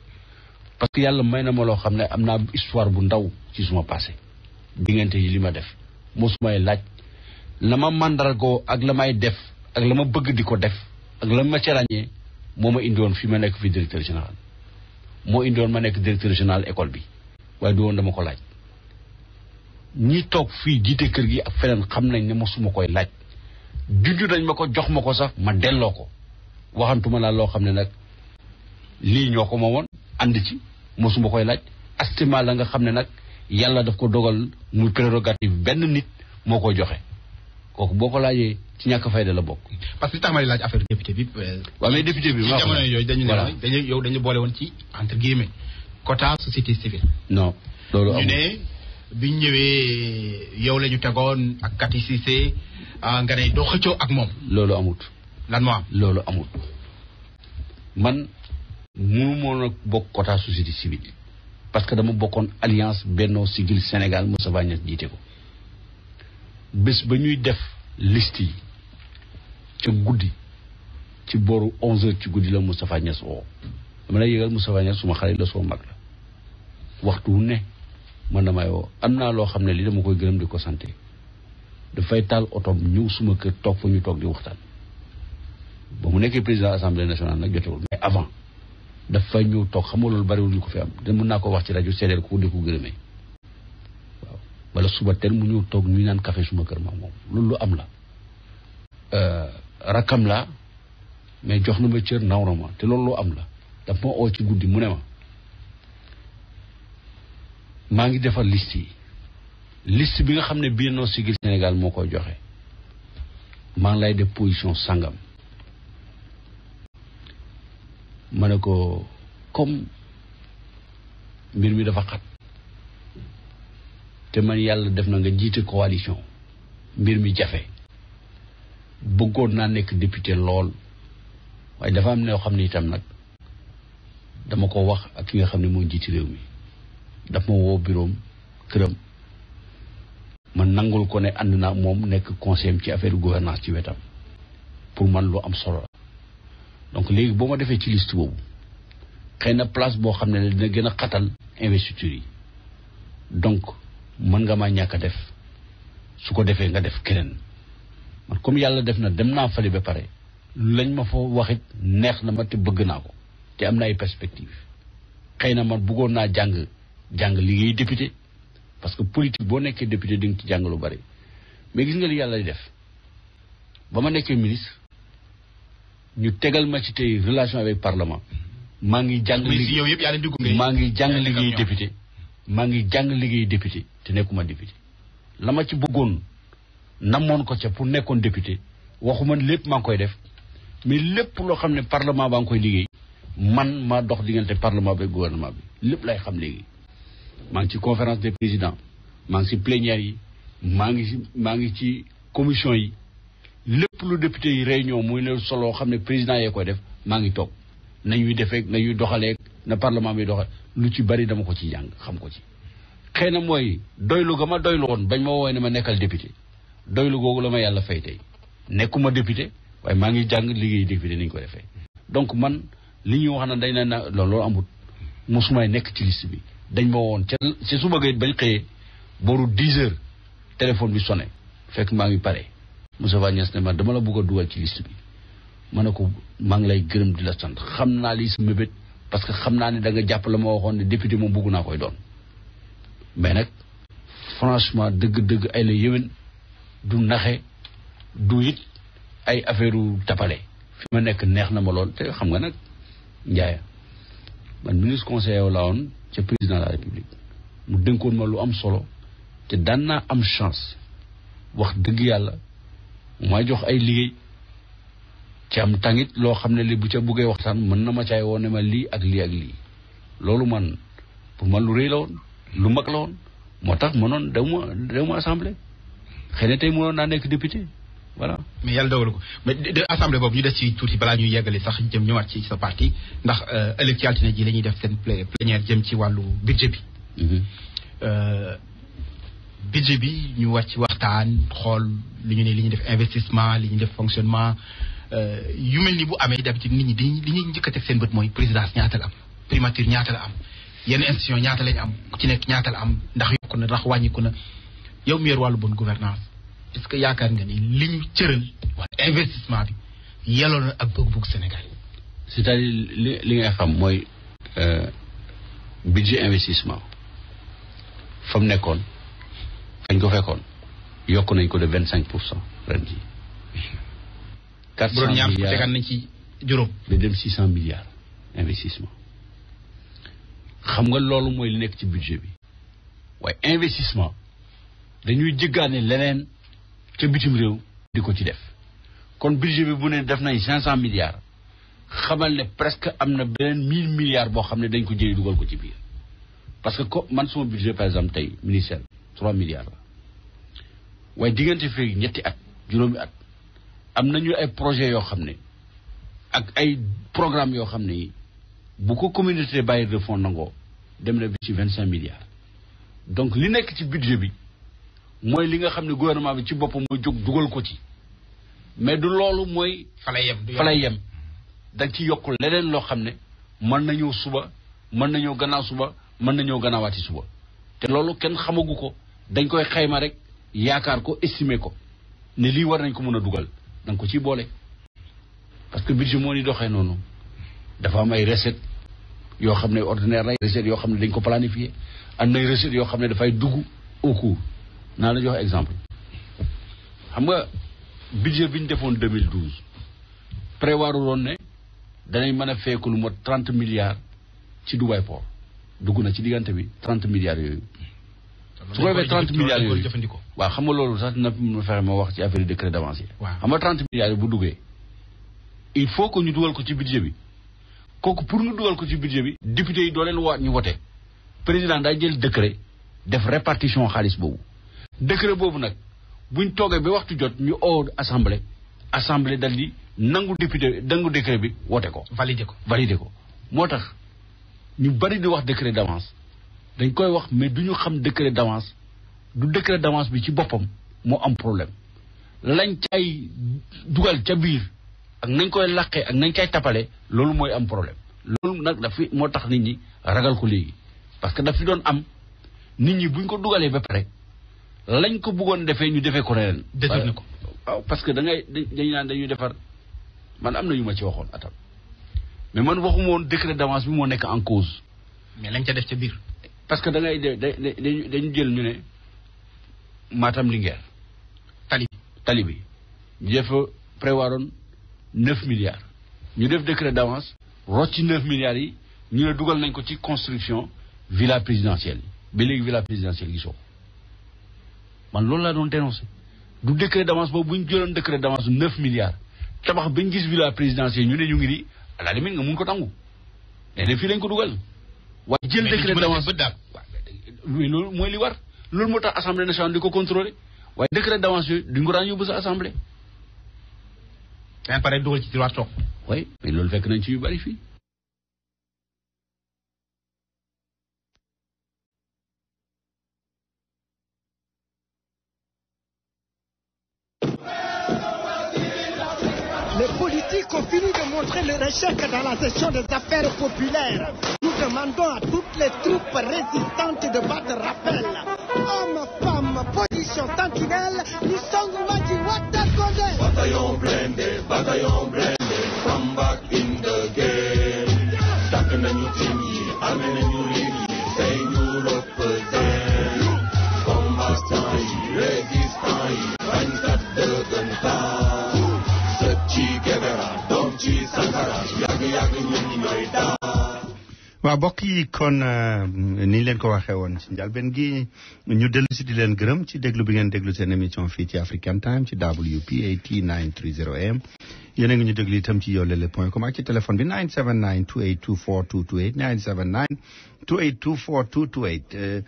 parce que yàlla may na ma loo xam ne am naa histoire bu ndaw ci suma passé diggante yi li ma def mosumay laaj la ma màndargoo ak la may def ak la ma bëgg di ko def ak la ma ca ràññee moo ma indiwoon fi ma nekk fi directeur général moo indiwoon ma nekk directeur général école bi waaye du woon dama ko laaj ñi toog fii jiite kër gi ak feneen xam nañ ne mosuma koy laaj junju dañ ma ko jox ma ko sax ma delloo ko waxantuma laa loo xam ne nag lii ñoo ko ma woon ànd ci mosuma koy laaj astima la nga xam ne nag yàlla daf ko dogal muy prérogative benn nit moo koy joxe kooku boo ko laajee ci ñàkk fayda la bokk. parce que li tax ma laaj affaire député bi. waaw mais député bi. jamono yooyu dañu boole woon ci entre guillemets quota société civile. non loolu amul ñu ne biñ ñëwee yow la ñu tegoon ak Kati Cissé nga ne doo xëccoo ak moom. loolu amut. lan moo am. loolu amut man munu moon a bokk quota société civile parce que dama bokkoon alliance Benno Siggil Sénégal Moustapha Niasse jiite ko bés ba ñuy def liste yi ca guddi ci booru 11h ci guddi la Moustapha Niasse woo dama lay yëgal Moustapha Niasse suma xarit la soo mag la waxtu wu ne man damay woo am naa loo xam ne li dama koy gërëm di ko santé dafay taal otom ñëw suma kër toog fa ñu toog di waxtaan ba mu nekkee président assemblée nationale nag jotewul mais avant dafay ñëw toog xam nga loolu bariwul ñu ko fi am te mën naa ko wax ci rajo seedeel ko di ko gërëmee waaw wala suba teel mu ñëw toog ñu naan café suma kër ma moom loolu lu am la rakkam la mais jox na ma cër naw na ma te loolu lu am la daf ma oo ci guddi mu ne ma maa ngi defar liste yi liste bi nga xam ne Benno Siggil Sénégal moo koy joxe maa ngi lay def position sangam ma ne ko comme mbir mi dafa xat te man yàlla def na nga jiite coalition mbir mi jafe bëggoon naa nekk député lool waaye dafa am ne yoo xam ne itam nag dama ko wax ak ki nga xam ne moo jiite réew mi daf ma woo bureau këram man nangul ko ne ànd naa moom nekk conseiller ci affaire gouvernance ci wetam pour man lu am solo la donc léegi boo ma defee ci liste boobu xëy na place boo xam ne dina gën a xatal investiture yi donc mën nga maa ñàkk a def su ko defee nga def keneen man comme yàlla def na dem naa fali ba pare lañ ma fa waxit neex na ma te bëgg naa ko te am na ay perspective xëy na man bëggoon naa jàng liggéey député parce que politique boo nekkee député di nga ci jàng lu bari mais gis nga li yàlla di def ba ma nekkee ministre ñu tegal ma ci tey relation avec parlement maa ngi jàng liggéey député maa ngi jàng liggéey député te nekkuma député la ma ci bëggoon namoon ko ca pour nekkoon député waxuma lépp maa ngi koy def mais lépp loo xam ne parlement baa ngi koy liggéey man maa dox diggante parlement bi gouvernement bi lépp lay xam léegi maa ngi ci conférence des présidents maa ngi ci plénière yi maa ngi ci commission yi lépp lu député yi réunion muy ne solo xam ne président yee koy def maa ngi toog nañuy defeek nañuy doxaleek na parlement bi doxal lu ci bari dama ko ci jàng xam ko ci xëy na mooy doylu ga ma doylu woon bañ ma woowee ne ma nekkal député doylu googu la ma yàlla fay tey nekkuma député waaye maa ngi jàng liggéey député ni ñu ko defee donc man li ñuy wax na dañ ne na loolu amut mosumay nekk ci liste bi dañ ma woon ca ci suba ga bañ xëyee booru 10 heures téléphone bi sonné fekk maa ngi pare Moustapha Niasse ne ma dama la bëgg a dugal ci liste bi ma ne ko maa ngi lay gërëm di la sant xam naa lii sa mébét parce que xam naa ne da nga jàpp la ma waxoon ne député moom bëgg naa koy doon mais nag franchement dëgg-dëgg ay la yéwén du naxe du it ay affaire u tapale fi ma nekk neex na ma lool te xam nga nag Ndiaye man ministre conseiller laa woon ca président de la république mu dénkoon ma lu am solo te daan naa am chance wax dëgg yàlla mooy jox ay liggéey ci am tàngit loo xam ne li bu ca buggee waxtaan mën na ma caay woon ne ma lii ak lii ak lii loolu man pour man lu rëy la woon lu mag la woon moo tax mënoon dew ma assemblée xëy na tey mënoon naa nekk député voilà. mais yàlla dogal ko mais de assemblée boobu ñu des ci tuuti balaa ñuy yeggali sax jëm ñëwaat ci sa parti ndax ëllëg ci altine ji la ñuy def seen plénière jëm ci wàllu budget bi. budget bi ñu war ci waxtaan xool li ñu ne li ñuy def investissement li ñuy def fonctionnement yu mel ni bu amee dem ci nit ñi li ñuy njëkk a teg seen bët mooy présidence ñaata la am primature ñaata la am yenn institution ñaata lañ am ku ci nekk ñaata la am ndax yokku na ndax wàññiku na yow mi yor wàllu bonne gouvernance est-ce que yaakaar nga ni li ñu cëral wala investissement bi yelloo na ak bëgg-bëgg Sénégal. c'est-à-dire li ngay xam mooy budget investissement fa mu nekkoon fañ ko fekkoon yokk nañ ko de 25% ren jii. 400 milliards tegaan nañ ci juróom. da dem 600 milliards investissement xam nga loolu mooy li nekk ci budget bi waaye investissement dañuy jëggaane leneen ca bitim réew di ko ci def kon budget bi bu ne def nañ 500 milliards xamal ne presque am na beneen 1000 milliards boo xam ne dañ ko jëlee dugal ko ci biir parce que man suma budget par exemple tey ministère 3 milliards la waaye diggante fii ñetti at juróomi at am nañu ay projets yoo xam ne ak ay programmes yoo xam ne yi bu ko communauté bailleur de fonds nangoo dem na bi ci 25 milliards donc li nekk ci budget bi mooy li nga xam ne gouvernement bi ci boppam mooy jóg dugal ko ci mais du loolu mooy fa lay yem da ci yokk leneen loo xam ne mën na ñëw suba mën na ñëw gannaaw suba mën na ñëw gannaawaati suba te loolu kenn xamagu ko dañ koy xayma rek yaakaar ko estimer ko ne lii war nañ ko mën a dugal da nga ko ciy boole parce que budget moo ni doxee noonu dafa am ay recettes yoo xam ne ordinaire lay recettes yoo xam ne dañ ko planifié am nay recettes yoo xam ne dafay dugg au cours naa la jox exemple xam nga budget bi ñu defoon 2012 prévoir woon ne danañ mën a fekk lu mot 30 milliards ci Dubai Port dugg na ci diggante bi 30 milliards yooyu. su ko defee 30 milliards yooyu waaw xam nga loolu sax dina fexe ma wax ci affaire décret d'avance. waaw xam nga 30 milliards yi bu duggee il faut que ñu dugal ko ci budget bi kooku pour ñu dugal ko ci budget bi député yi doo leen waat ñu wote président daa jël décret def répartition xaalis boobu. décret boobu nag buñ toogee ba waxtu jot ñu oo assemblée dal di nangu décret bi wote ko. valider ko moo tax ñu bari di wax décret d'avance dañ koy wax mais du ñu xam décret d'avance du décret d'avance bi ci boppam moo am problème lañ cay dugal ca biir ak nañ koy laqee ak nañ cay tapale loolu mooy am problème loolu nag daf fi moo tax nit ñi ragal ko léegi parce que daf fi doon am nit ñi buñ ko dugalee ba pare lañ ko bëggoon defee ñu defee ko neneen détourné ko waaw parce que dañu naan dañuy defar man am na ñu ma ci waxoon atam mais man waxuma woon décret d'avance bi moo nekk en cause mais lañ ca def ca biir parce que dañu jël ñu ne Matam Linguère tali bi ñu def prévoiroon 9 milliards ñu def décret d'avance rocci 9 milliards yi ñu ne dugal nañ ko ci construction villa présidentielle yi ba léegi villa présidentielle gisoo man loolu laa doon dénoncé du décret d'avance boobu bu ñu jëloon décret d'avance 9 milliards tabax ba ñu gis villa présidentielle ñu ne ñu ngi nii à la limite nga mun ko tangu mais ne fii lañ ko dugal waaye jël décret d'avance oui loolu mooy li war loolu moo tax assemblée nationale di ko contrôler waaye décret d'avance yooyu duñ ko daan yóbbu sa assemblée. yaa ngi pare dugal ci tiroir toog. oui mais loolu fekk nañ ci yu bari fii. Les politiques ont fini de montrer leur échec dans la gestion des affaires populaires. Nous demandons à toutes les troupes résistantes de battre rappel. Hommes, femmes, position sentinelle, nous sommes Maji Watakonde. Bataillon blindé, come back in the game. Takk nañu team yi, amee nañu ligne yi, tey ñu represent. Combattant yi, résistant yi, bañkat dëggantaan. Sët ci Guevara, doom ci Sankara, yàgg ñun ñooy daan. waaw mbokk yi kon ni leen ko waxee woon ci njëlbeen gi ñu dellu si di leen gërëm ci déglu bi ngeen déglu seen émission fii ci African Time ci WPAT 930 AM yéen a ngi ñu déglu itam ci yoolele.com ak ci téléphone bi 979 28 24 228 979 28 24 228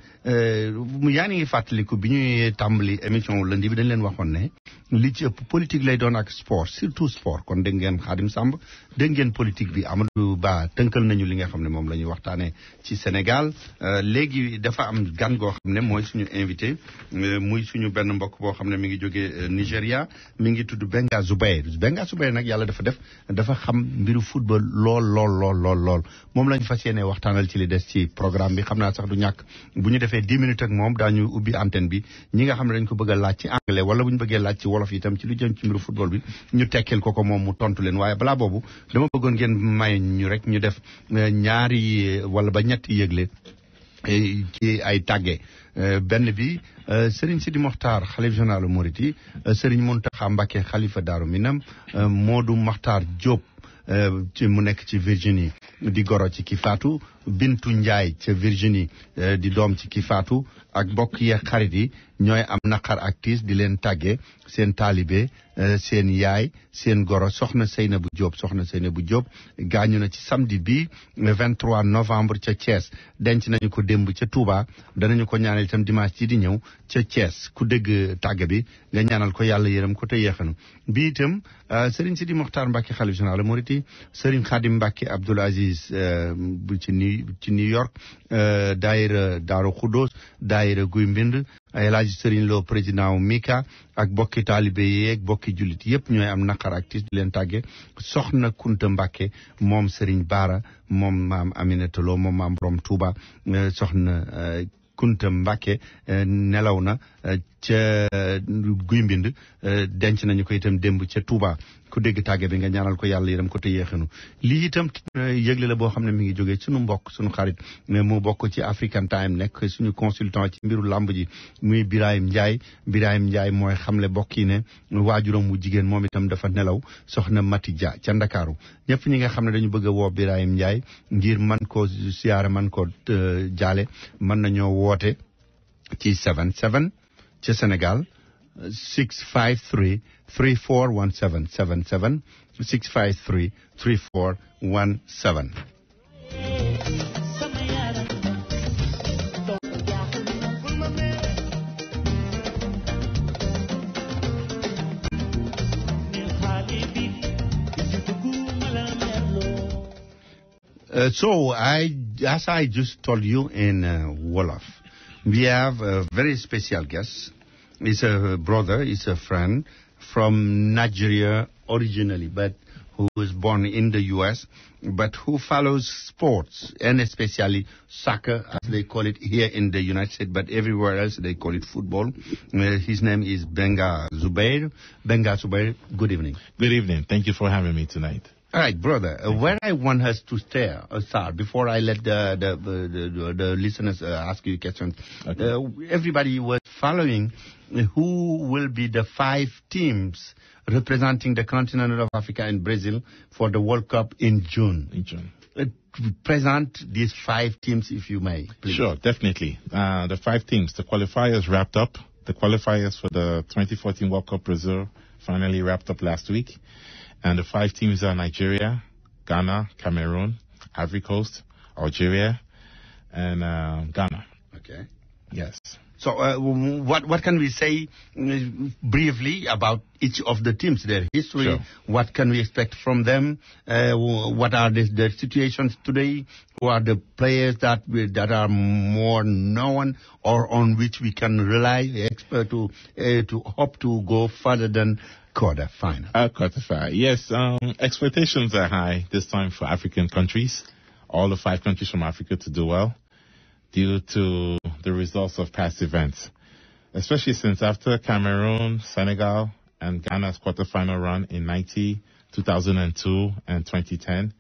yaa ngi fàttaliku bi ñuy tàmbali émission lundi bi dañ leen waxoon ne li ci ëpp politique lay doon ak sport surtout sport kon dégg ngeen Khadim Samb dégg ngeen politique bi Amadou Ba tënkal nañu li nga xam ne moom la ñuy waxtaanee ci Sénégal léegi dafa am gan goo xam ne mooy suñu invité muy suñu benn mbokk boo xam ne mi ngi jógee Nigéria mi ngi tudd Benga Zubair nag yàlla dafa def dafa xam mbiru football lool moom lañu fas yéene waxtaanal ci li des ci programme bi xam naa sax du ñàkk bu ñu defee 10 minutes ak moom daañu ubbi antenne bi ñi nga xam ne dañ ko bëgg a laaj ci anglais wala bu ñu bëggee laaj ci wolof itam ci lu jëm ci mbiru football bi ñu tekkil ko moom mu tontu leen waaye balaa boobu dama bëggoon ngeen may ñu rek ñu def ñaari wala ba ñetti yëgle ci ay tàgge benn bi Serigne Sidi Mokhtar xalif général Mouride Serigne Mountakha Mbacké xalifa Daaru Minam Modou Mokhtar Diop ci mu nekk ci Virginie di goro ci ki faatu Bintu Ndiaye ca Virginie di doom ci ki faatu ak mbokk yi xarit yi ñooy am naqar ak tiis di leen tàgge seen taalibe seen yaay seen goro soxna Seynabou Diop gaañu na ci samedi bi 23 novembre ca Thiès denc nañu ko démb ca Touba danañu ko ñaanal itam dimanche ci di ñëw ca Thiès ku dégg tàgge bi nga ñaanal ko yàlla yërëm ko te yeexanu bi itam Serigne Sidi Mokhtar Mbacké xalif général Mouride Serigne Khadim Mbacké Abdoul Aziz bu ci New York daayira Daaru Khoudoss daayira Guy Mbind El Hadji Serigne Lo président Mika ak bokki taalibe yeeg bokki jullit yëpp ñooy am naqar ak tiis di leen tàgge soxna Kunta Mbacké moom Serigne Bara moom maam Aminata Lo moom maam Borom Touba soxna Kunta Mbacké nelaw na ca Guy Mbind denc nañu ko itam démb ca Touba ku dégg tàgge bi nga ñaanal ko yàlla yërëm ko te yéexanu lii itam yëgle la boo xam ne mi ngi jógee suñu mbokk suñu xarit mu bokk ci African Time nekk suñu consultant ci mbiru làmb ji muy Birahim Ndiaye mooy xamle bokk yi ne waajuram wu jigéen moom itam dafa nelaw soxna Mati Dia ca Ndakaaru ñëpp ñi nga xam ne dañu bëgg a woo Birahim Ndiaye ngir man ko siyaare man ko jaale mën nañoo woote ci 77 ca Sénégal 653 3417 77 653 3417. So as I just told you in Wolof, we have a very special guest. He's a brother, he's a friend from Nigeria originally, but who was born in the U.S., but who follows sports, and especially soccer, as they call it here in the United States, but everywhere else they call it football. His name is Benga Zubair. Benga Zubair, good evening. Good evening. Thank you for having me tonight. All right, brother. Where I want us to start before I let the listeners ask you questions. Okay. Everybody was following who will be the 5 teams representing the continent of Africa and Brazil for the World Cup in June. Present these 5 teams, if you may, please. Sure, definitely. The 5 teams, the qualifiers wrapped up. The qualifiers for the 2014 World Cup Brazil finally wrapped up last week. And the 5 teams are Nigeria, Ghana, Cameroon, Ivory Coast, Algeria, and Ghana. Okay. Yes. So what can we say briefly about each of the teams, their history? Sure. What can we expect from them? What are the situations today? Who are the players that are more known or on which we can rely to hope to go further than quarterfinal. Quarterfinal. Yes, expectations are high this time for African countries. All the 5 countries from Africa to do well due to the results of past events. Especially since after Cameroon, Senegal, and Ghana's quarterfinal run in 2002, and 2010.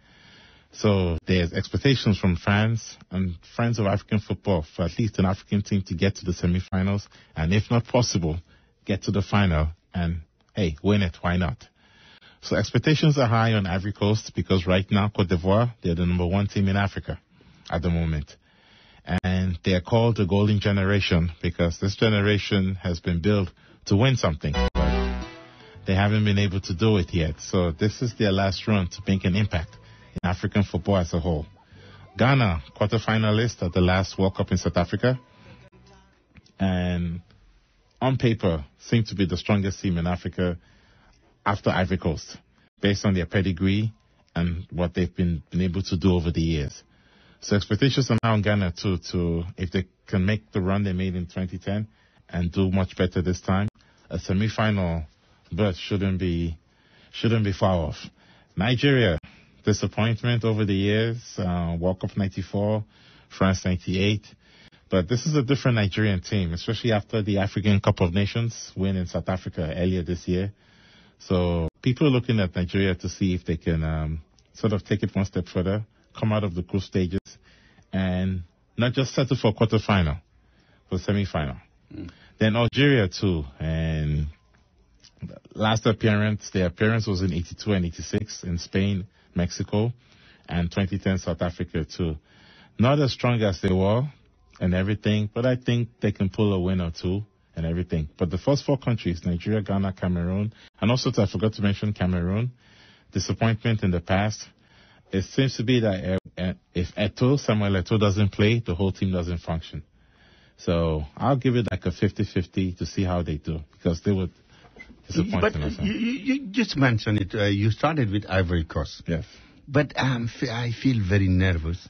So there's expectations from fans and friends of African football for at least an African team to get to the semifinals, and if not possible, get to the final and, hey, win it. Why not? So expectations are high on Ivory Coast because right now, Cote d'Ivoire, they're the number 1 team in Africa at the moment. And they're called the Golden Generation because this generation has been built to win something. But they haven't been able to do it yet. So this is their last run to make an impact in African football as a whole. Ghana, quarterfinalist at the last World Cup in South Africa. And on paper, seem to be the strongest team in Africa after Ivory Coast, based on their pedigree and what they've been able to do over the years. So expectations are now on Ghana to if they can make the run they made in 2010 and do much better this time, a semi-final berth shouldn't be far off. Nigeria, disappointment over the years, World Cup 94, France 98. But this is a different Nigerian team, especially after the African Cup of Nations win in South Africa earlier this year. So people are looking at Nigeria to see if they can sort of take it one step further, come out of the group stages, and not just settle for quarterfinal, for semi-final. Then Algeria too, and last appearance, their appearance was in 82 and 86 in Spain, Mexico, and 2010 South Africa too. Not as strong as they were and everything, but I think they can pull a win or two and everything. But the first 4 countries, Nigeria, Ghana, Cameroon, and also I forgot to mention Cameroon, disappointment in the past. It seems to be that if Samuel Eto'o doesn't play, the whole team doesn't function. So I'll give it like a 50-50 to see how they do, because they would disappoint. But you just mentioned it. You started with Ivory Coast. Yes. But I feel very nervous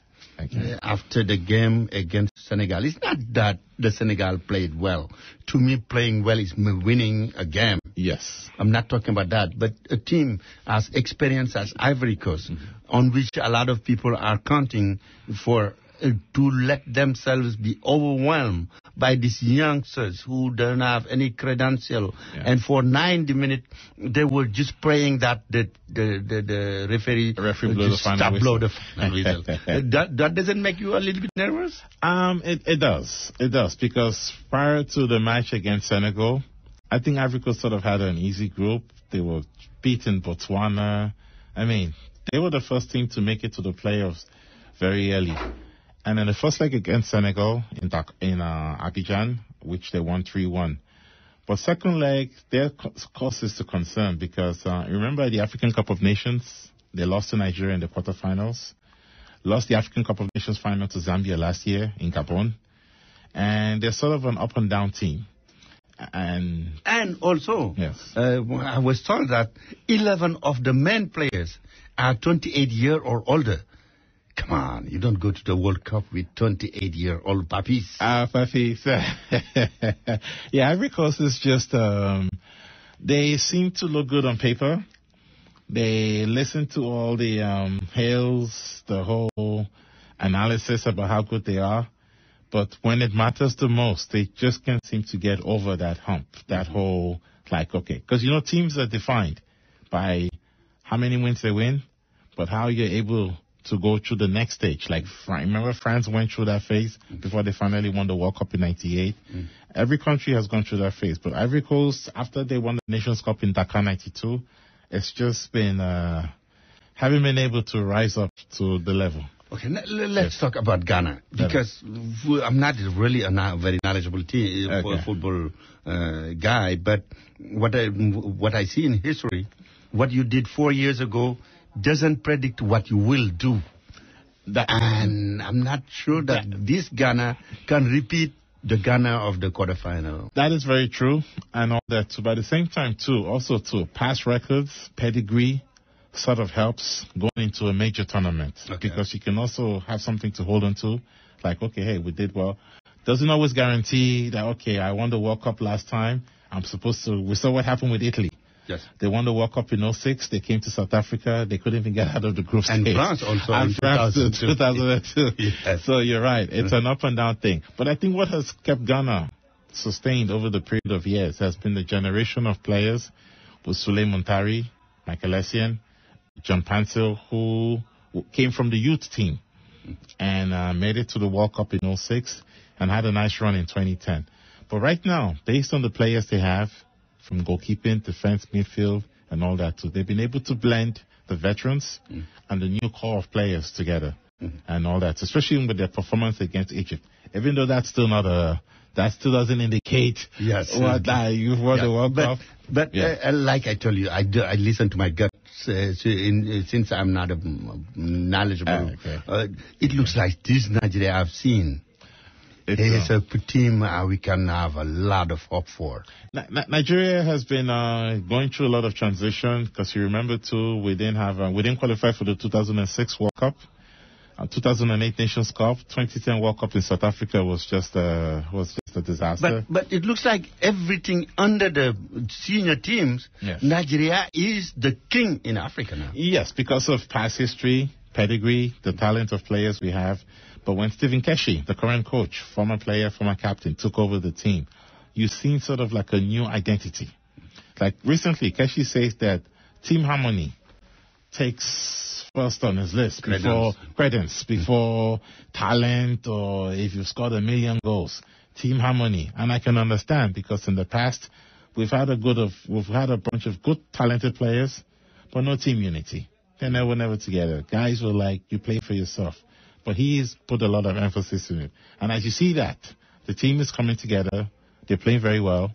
after the game against Senegal. It's not that the Senegal played well. To me, playing well is winning a game. Yes. I'm not talking about that. But a team as experienced as Ivory Coast, on which a lot of people are counting for to let themselves be overwhelmed by these youngsters who don't have any credential. Yeah. And for 90 minutes, they were just praying that the referee blow the final whistle. That doesn't make you a little bit nervous? It does. It does, because prior to the match against Senegal, I think Ivory Coast sort of had an easy group. They were beating Botswana. I mean, they were the first team to make it to the playoffs very early. And in the first leg against Senegal in Abidjan, which they won 3-1. But second leg, their cause is to concern because remember the African Cup of Nations, they lost to Nigeria in the quarterfinals, lost the African Cup of Nations final to Zambia last year in Gabon, and they're sort of an up and down team. And also, yes. I was told that 11 of the main players are 28-year or older. Come on, you don't go to the World Cup with 28-year-old puppies. Puppies. Yeah, Ivory Coast is just, they seem to look good on paper. They listen to all the hails, the whole analysis about how good they are. But when it matters the most, they just can't seem to get over that hump, that whole, like, okay. Because, teams are defined by how many wins they win, but how you're able to go through the next stage. Like, remember France went through that phase before they finally won the World Cup in 98. Every country has gone through that phase. But Ivory Coast, after they won the Nations Cup in Dakar 92, it's just been, haven't been able to rise up to the level. Okay, let's talk about Ghana, because I'm not really a very knowledgeable football guy, but what I see in history, what you did 4 years ago doesn't predict what you will do. And I'm not sure that this Ghana can repeat the Ghana of the quarterfinal. That is very true, and all that too. But at the same time, too, also too, past records, pedigree, sort of helps going into a major tournament. Okay. Because you can also have something to hold on to, like, okay, hey, we did well. Doesn't always guarantee that, okay, I won the World Cup last time. We saw what happened with Italy. Yes. They won the World Cup in 2006. They came to South Africa. They couldn't even get out of the group stage. And France also And in France 2002. 2002. Yes. So you're right. It's an up and down thing. But I think what has kept Ghana sustained over the period of years has been the generation of players with Sule Muntari, Michael Essien, John Pansel, who came from the youth team and made it to the World Cup in 2006 and had a nice run in 2010. But right now, based on the players they have, from goalkeeping, defense, midfield, and all that too, they've been able to blend the veterans and the new core of players together and all that, especially with their performance against Egypt. Even though that's still not that still doesn't indicate what you've won the World Cup. But like I told you, I listen to my gut since I'm not knowledgeable. It looks like this Nigeria I've seen. It's a team we can have a lot of hope for. Nigeria has been going through a lot of transition because you remember too, we didn't qualify for the 2006 World Cup. 2008 Nations Cup, 2010 World Cup in South Africa was just a disaster. But it looks like everything under the senior teams, Nigeria is the king in Africa now. Yes, because of past history, pedigree, the talent of players we have. But when Stephen Keshi, the current coach, former player, former captain, took over the team, you've seen sort of like a new identity. Like recently, Keshi says that team harmony takes first on his list before talent, or if you've scored 1 million goals. Team harmony. And I can understand, because in the past we've had a bunch of good talented players, but no team unity. They were never together. Guys were like, you play for yourself. But he's put a lot of emphasis in it. And as you see that, the team is coming together. They're playing very well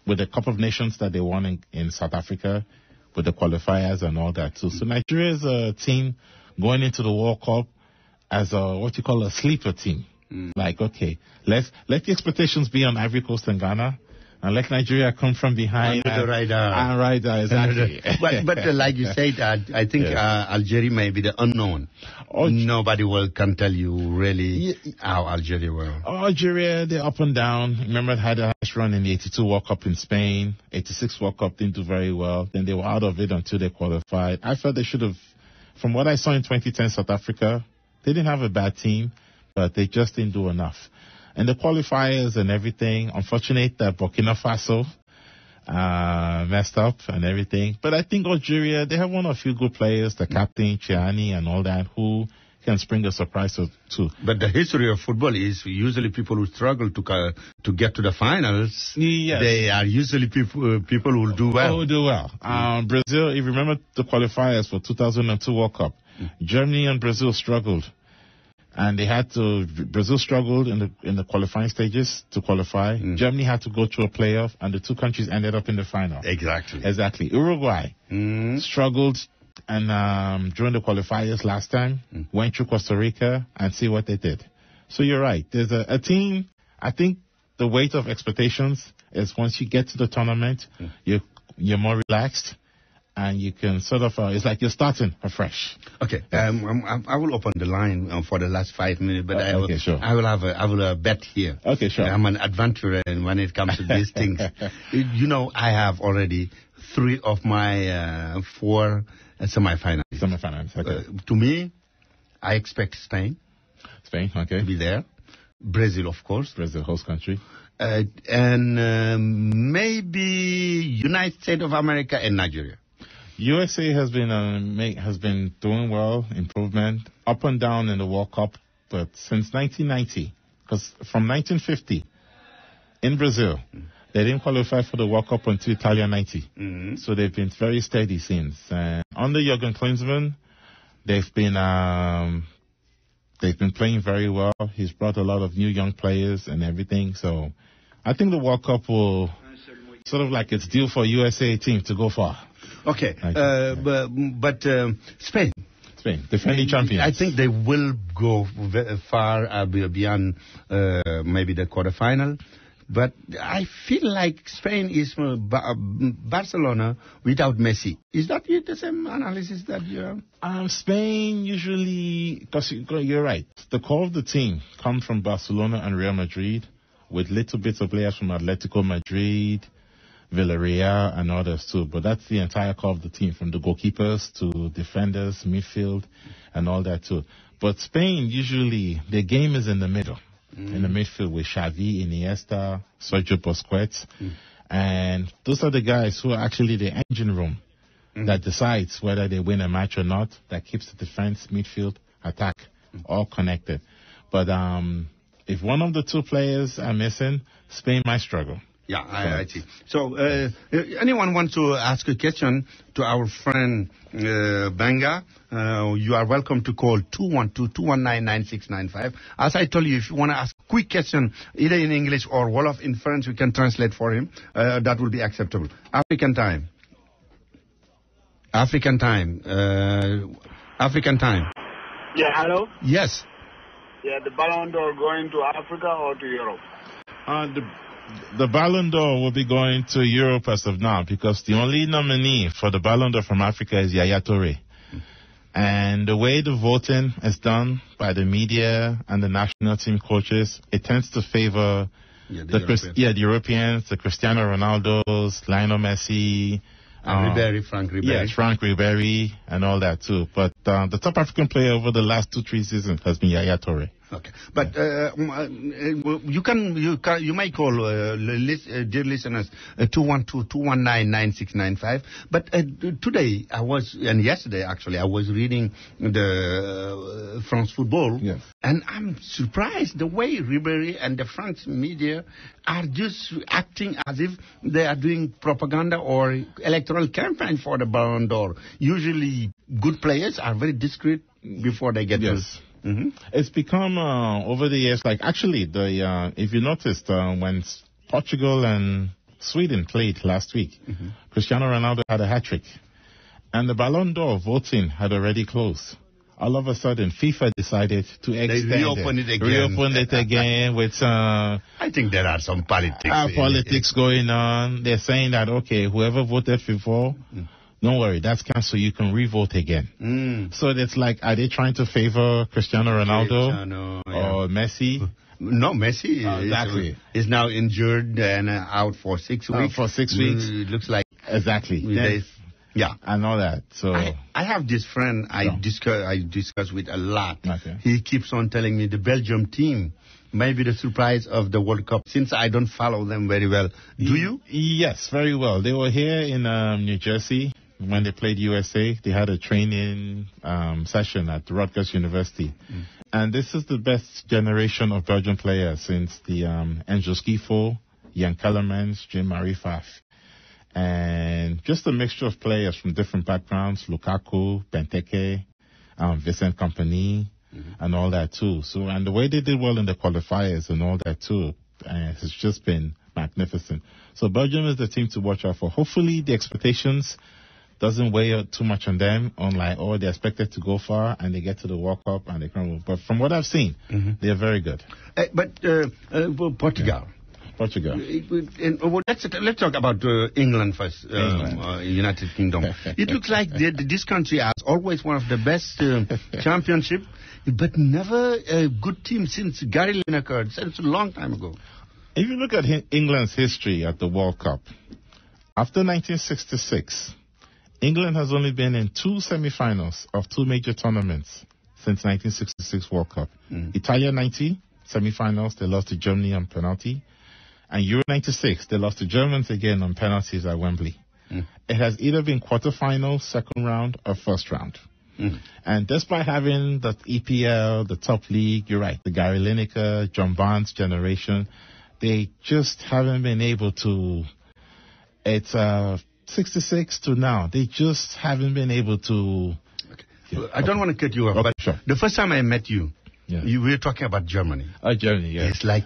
with the Cup of Nations that they won in South Africa, with the qualifiers and all that too. So Nigeria is a team going into the World Cup as a sleeper team. Like, okay, let the expectations be on Ivory Coast and Ghana, and let Nigeria come from behind. Under the radar. Exactly. but like you said, I think Algeria may be the unknown. Nobody can tell you really how Algeria will. Algeria, they're up and down. Remember, they had a nice run in the 82 World Cup in Spain. 86 World Cup didn't do very well. Then they were out of it until they qualified. I felt they should have, from what I saw in 2010 South Africa, they didn't have a bad team, but they just didn't do enough. And the qualifiers and everything, unfortunate that Burkina Faso messed up and everything. But I think Algeria, they have one or few good players, the captain, Chiani, and all that, who can spring a surprise too. But the history of football is usually people who struggle to get to the finals. Yes. They are usually people who do well. Brazil, if you remember the qualifiers for 2002 World Cup, Germany and Brazil struggled. And Brazil struggled in the qualifying stages to qualify. Germany had to go through a playoff, and the two countries ended up in the final. Exactly. Uruguay struggled, and during the qualifiers last time, went through Costa Rica and see what they did. So you're right. There's a team, I think the weight of expectations is once you get to the tournament, you're more relaxed. And you can sort of, it's like you're starting afresh. Okay, I will open the line for the last 5 minutes, but I will have a bet here. Okay, sure. I'm an adventurer, and when it comes to these things, I have already 3 of my 4 semifinals. Okay. To me, I expect Spain. Okay. To be there. Brazil, of course. Brazil, host country. And maybe United States of America and Nigeria. USA has been doing well, improvement, up and down in the World Cup, but since 1990, because from 1950 in Brazil, they didn't qualify for the World Cup until Italia 90. So they've been very steady since. Under Jurgen Klinsmann, they've been playing very well. He's brought a lot of new young players and everything. So I think the World Cup will sort of like it's due for USA team to go far. Okay, but Spain, defending champions. I think they will go far beyond maybe the quarterfinal. But I feel like Spain is Barcelona without Messi. Is that the same analysis that you have? Spain usually, because you're right, the core of the team come from Barcelona and Real Madrid, with little bits of players from Atletico Madrid, Villarreal and others too. But that's the entire core of the team, from the goalkeepers to defenders, midfield, and all that too. But Spain, usually, their game is in the middle. In the midfield with Xavi, Iniesta, Sergio Busquets. And those are the guys who are actually the engine room that decides whether they win a match or not, that keeps the defense, midfield, attack all connected. But if one of the two players are missing, Spain might struggle. Yeah, I see. So, anyone wants to ask a question to our friend Benga, you are welcome to call 212-219-9695. As I told you, if you want to ask a quick question, either in English or Wolof in French, we can translate for him. That will be acceptable. African time. African time. Yeah, hello? Yes. Yeah, the Ballon d'Or going to Africa or to Europe? The Ballon d'Or will be going to Europe as of now, because the only nominee for the Ballon d'Or from Africa is Yaya Toure. And the way the voting is done by the media and the national team coaches, it tends to favor the Europeans, the Cristiano Ronaldos, Lionel Messi, Frank Ribéry. Yes, Frank Ribéry and all that too. But the top African player over the last 2-3 seasons has been Yaya Toure. Okay, but you might call dear listeners 212-219-9695. But today yesterday actually I was reading the France Football, and I'm surprised the way Ribéry and the French media are just acting as if they are doing propaganda or electoral campaign for the Ballon d'Or. Usually, good players are very discreet before they get to. It's become over the years, like actually, if you noticed, when Portugal and Sweden played last week, Cristiano Ronaldo had a hat-trick, and the Ballon d'Or voting had already closed. All of a sudden, FIFA decided to extend reopen it again with... I think there are some politics going on. They're saying that, okay, whoever voted before... Don't worry, that's cancelled. You can re-vote again. So it's like, are they trying to favor Cristiano Ronaldo or Messi? No, Messi is now injured and out for 6 weeks. For 6 weeks. It looks like... Exactly. I know that. So I have this friend I discuss with a lot. He keeps on telling me the Belgium team may be the surprise of the World Cup, since I don't follow them very well. Do you? Yes, very well. They were here in New Jersey when they played USA. They had a training session at Rutgers University. And this is the best generation of Belgian players since the Angel Schifo, Jan Kellermans, Jean-Marie Pfaff. And just a mixture of players from different backgrounds, Lukaku, Benteke, Vincent Kompany, and all that too. So, and the way they did well in the qualifiers and all that too, has just been magnificent. So Belgium is the team to watch out for. Hopefully the expectations doesn't weigh too much on them, on like, oh, they're expected to go far and they get to the World Cup and they crumble. But from what I've seen, they're very good. But Portugal. Portugal. Let's talk about England first, United Kingdom. It looks like this country has always one of the best championship, but never a good team since Gary Lineker, since a long time ago. If you look at England's history at the World Cup, after 1966, England has only been in 2 semi-finals of 2 major tournaments since 1966 World Cup. Italia 90, semi-finals, they lost to Germany on penalty. And Euro 96, they lost to Germans again on penalties at Wembley. It has either been quarterfinal, second round, or first round. And despite having the EPL, the top league, you're right, the Gary Lineker, John Barnes generation, they just haven't been able to, it's 66 to now, they just haven't been able to. I don't want to cut you off, but the first time I met you, we were talking about Germany. Germany, yeah. It's like